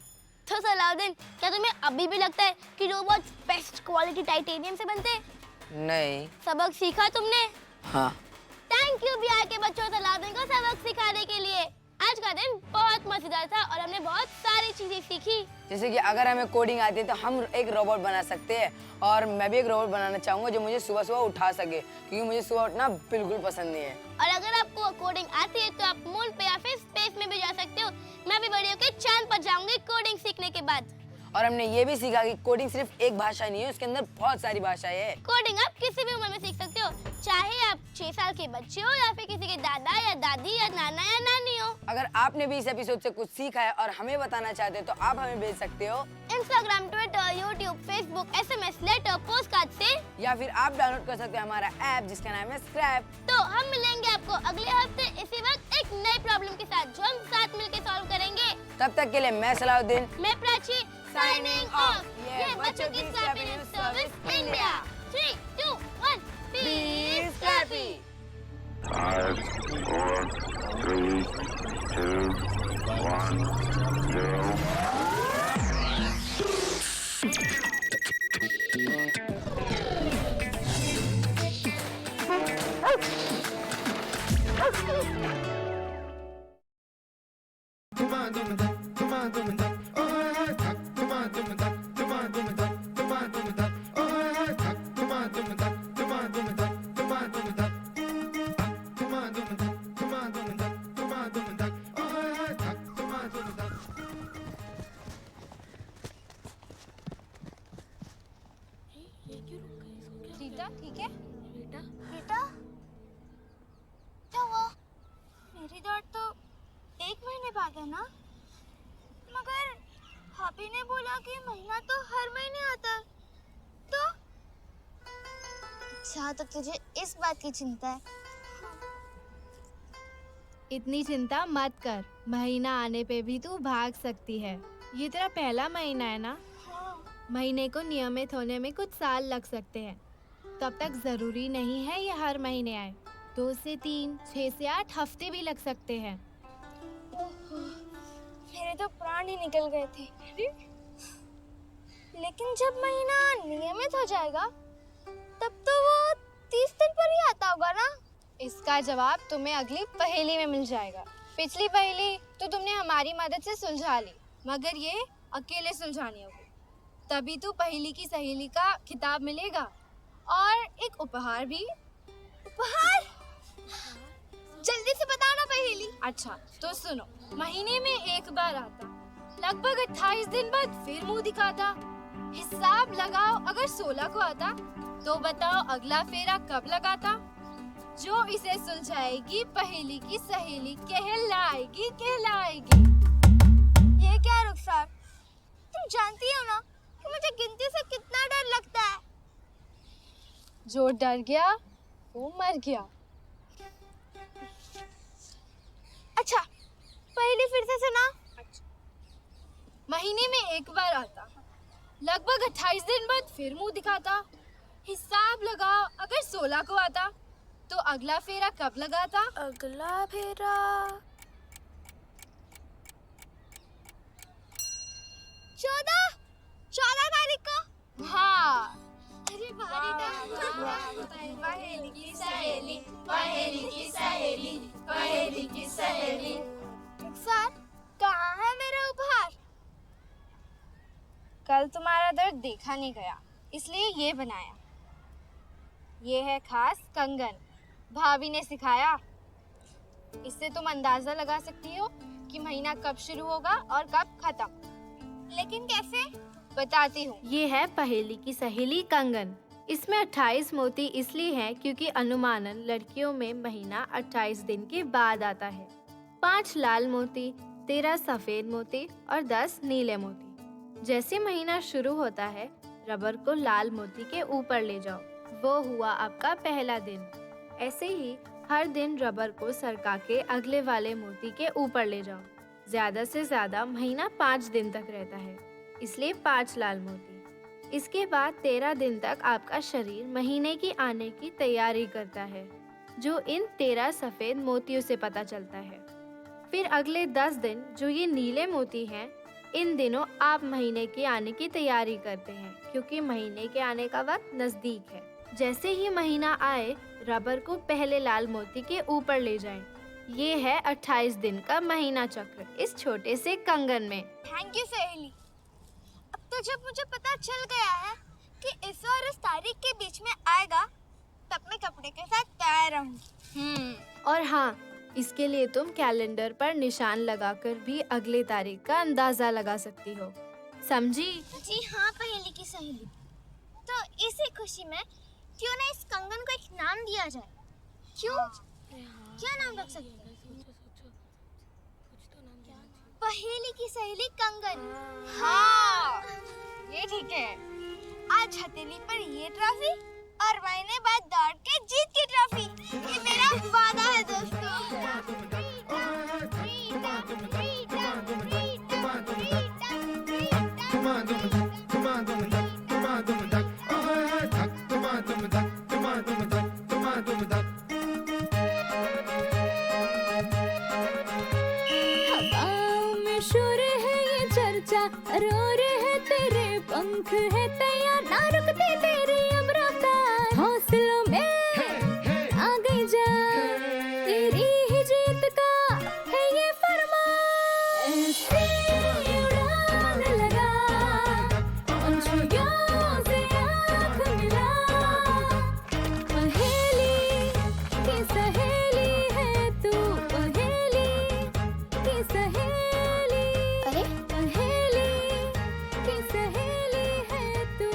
तो सलाउद्दीन, क्या तुम्हें अभी भी लगता है कि रोबोट्स बेस्ट क्वालिटी टाइटेनियम से बनते हैं? नहीं। सबक सीखा तुमने? हाँ। थैंक यू बिहार के बच्चों सलाउद्दीन को सबक सिखाने के लिए। आज का दिन बहुत मजेदार था और हमने बहुत सारी चीजें सीखी। जैसे कि अगर हमें कोडिंग आती है तो हम एक रोबोट बना सकते हैं, और मैं भी एक रोबोट बनाना चाहूँगा जो मुझे सुबह सुबह उठा सके, क्योंकि मुझे सुबह उठना बिल्कुल पसंद नहीं है। और अगर आपको कोडिंग आती है तो आप मून पे या फिर स्पेस में भी जा सकते हो। मैं भी बड़ी होकर चांद पर जाऊंगी कोडिंग सीखने के बाद। और हमने ये भी सीखा कि कोडिंग सिर्फ एक भाषा नहीं है, उसके अंदर बहुत सारी भाषाएं हैं। कोडिंग आप किसी भी उम्र में सीख सकते हो, चाहे आप 6 साल के बच्चे हो या फिर किसी के दादा या दादी या नाना या नानी हो। अगर आपने भी इस एपिसोड से कुछ सीखा है और हमें बताना चाहते हो तो आप हमें भेज सकते हो Instagram, Twitter, YouTube, Facebook, SMS, letter, postcard से, या फिर आप डाउनलोड कर सकते हो हमारा ऐप जिसका नाम है स्क्रैप। तो हम मिलेंगे आपको अगले हफ्ते इसी वक्त एक नई प्रॉब्लम के साथ, जो हम साथ मिलकर सॉल्व करेंगे। तब तक के लिए मैं सलाउद्दीन, मैं प्राची, साइनिंग ऑफ। ये बच्चों की सर्विस इंडिया। 3, 2, 1, 5, 4, 3, 2, 1, 0. रीटा ठीक है? रीटा क्या हुआ? मेरी डॉट तो 1 महीने बाद है ना, मगर भाभी ने बोला कि महीना तो हर महीने आता है, तो अच्छा तो तुझे इस बात की चिंता है। इतनी चिंता मत कर, महीना आने पे भी तू भाग सकती है। ये तेरा पहला महीना है ना, महीने को नियमित होने में कुछ साल लग सकते हैं, तब तक जरूरी नहीं है ये हर महीने आए। 2 से 3, 6 से 8 हफ्ते भी लग सकते हैं। मेरे तो प्राण ही निकल गए थे। लेकिन जब महीना नियमित हो जाएगा तब तो वो 30 दिन पर ही आता होगा ना? इसका जवाब तुम्हें अगली पहेली में मिल जाएगा। पिछली पहेली तो तुमने हमारी मदद से सुलझा ली, मगर ये अकेले सुलझानी होगी, तभी तो पहेली की सहेली का खिताब मिलेगा और एक उपहार भी। उपहार? जल्दी से बताओ ना पहेली। अच्छा तो सुनो, महीने में एक बार आता, लगभग 28 दिन बाद फिर मुंह दिखाता। हिसाब लगाओ, अगर 16 को आता तो बताओ अगला फेरा कब लगाता। जो इसे सुलझाएगी पहेली की सहेली कहलाएगी कहलाएगी। ये क्या रुखसार, तुम जानती हो ना कि मुझे गिनती से कितना डर लगता है। जो डर गया वो मर गया। अच्छा पहेली फिर से सुना। महीने में एक बार आता, लगभग 28 दिन बाद फिर मुंह दिखाता। हिसाब लगाओ, अगर 16 को आता तो अगला फेरा कब लगाता। अगला फेरा 14 तारीख को। हाँ, अरे भारी था। पहेली की सहेली, पहेली की सहेली, पहेली की सहेली। रुखसार कहाँ है मेरा उपहार? कल तुम्हारा दर्द देखा नहीं गया, इसलिए ये बनाया। ये है खास कंगन, भाभी ने सिखाया। इससे तुम अंदाजा लगा सकती हो कि महीना कब शुरू होगा और कब खत्म। लेकिन कैसे? बताती हूँ। ये है पहेली की सहेली कंगन। इसमें 28 मोती इसलिए हैं क्योंकि अनुमानन लड़कियों में महीना 28 दिन के बाद आता है। 5 लाल मोती, 13 सफेद मोती और 10 नीले मोती। जैसे महीना शुरू होता है, रबर को लाल मोती के ऊपर ले जाओ, वो हुआ आपका पहला दिन। ऐसे ही हर दिन रबर को सरका के अगले वाले मोती के ऊपर ले जाओ। ज्यादा से ज्यादा महीना 5 दिन तक रहता है, इसलिए 5 लाल मोती। इसके बाद 13 दिन तक आपका शरीर महीने की आने की तैयारी करता है, जो इन 13 सफेद मोतियों से पता चलता है। फिर अगले 10 दिन जो ये नीले मोती हैं, इन दिनों आप महीने के आने की तैयारी करते हैं, क्योंकि महीने के आने का वक्त नजदीक है। जैसे ही महीना आए, रबर को पहले लाल मोती के ऊपर ले जाएं। ये है 28 दिन का महीना चक्र इस छोटे से कंगन में। थैंक यू सहेली। अब तो जब मुझे पता चल गया है कि इस और इस तारीख के बीच में आएगा, तब मैं कपड़े के साथ तैयार रहूंगी। और हाँ, इसके लिए तुम कैलेंडर पर निशान लगाकर भी अगले तारीख का अंदाजा लगा सकती हो। समझी? जी हाँ पहेली की सहेली। तो इसी खुशी में क्यों ना इस कंगन को एक नाम दिया जाए? क्यों? क्या नाम रख सकते हैं? पहेली की सहेली कंगन। हाँ, ये ठीक है। आज हथेली पर ये ट्रॉफी और महीने बाद दौड़ के जीत की ट्रॉफी। ये मेरा वादा है दोस्तों। आँख है तैयार, ना रुकती तेरी अब रफ्तार, हौसलों में आ गई जान, तेरी ही जीत का है ये फरमान। ऐसी उड़ान लगा, पंछियों से आँख मिला, पहेली की सहेली है तू, पहेली की सहेली, अरे पहेली की सहेली है तू।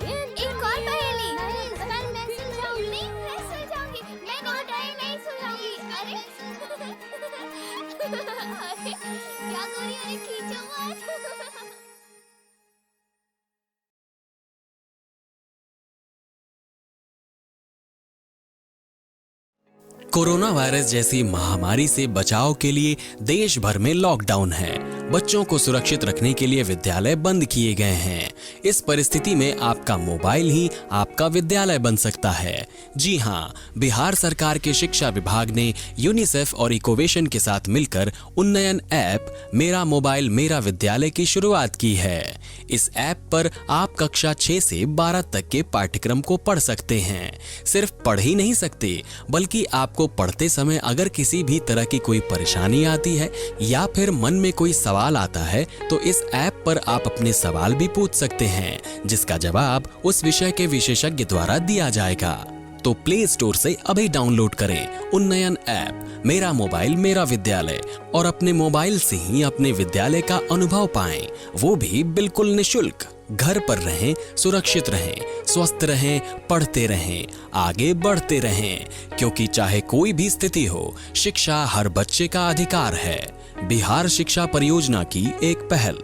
ये एक और पहेली। मैं सुलझाऊंगी, नहीं मैं सुलझाऊंगी, मैं नहीं सुलझाऊंगी। अरे क्या करी, अरे खींचो मत। कोरोना वायरस जैसी महामारी से बचाव के लिए देश भर में लॉकडाउन है। बच्चों को सुरक्षित रखने के लिए विद्यालय बंद किए गए हैं। इस परिस्थिति में आपका मोबाइल ही आपका विद्यालय बन सकता है। जी हाँ, बिहार सरकार के शिक्षा विभाग ने यूनिसेफ और इकोवेशन के साथ मिलकर उन्नयन ऐप मेरा मोबाइल मेरा विद्यालय की शुरुआत की है। इस ऐप पर आप कक्षा 6 से 12 तक के पाठ्यक्रम को पढ़ सकते हैं। सिर्फ पढ़ ही नहीं सकते, बल्कि आपको पढ़ते समय अगर किसी भी तरह की कोई परेशानी आती है या फिर मन में कोई सवाल आता है तो इस ऐप पर आप अपने सवाल भी पूछ सकते हैं, जिसका जवाब उस विषय के विशेषज्ञ द्वारा दिया जाएगा। तो प्ले स्टोर से अभी डाउनलोड करें उन्नयन ऐप मेरा मोबाइल मेरा विद्यालय और अपने मोबाइल से ही अपने विद्यालय का अनुभव पाएं, वो भी बिल्कुल निशुल्क। घर पर रहें, सुरक्षित रहें, स्वस्थ रहें, पढ़ते रहें, आगे बढ़ते रहें, क्योंकि चाहे कोई भी स्थिति हो, शिक्षा हर बच्चे का अधिकार है। बिहार शिक्षा परियोजना की एक पहल।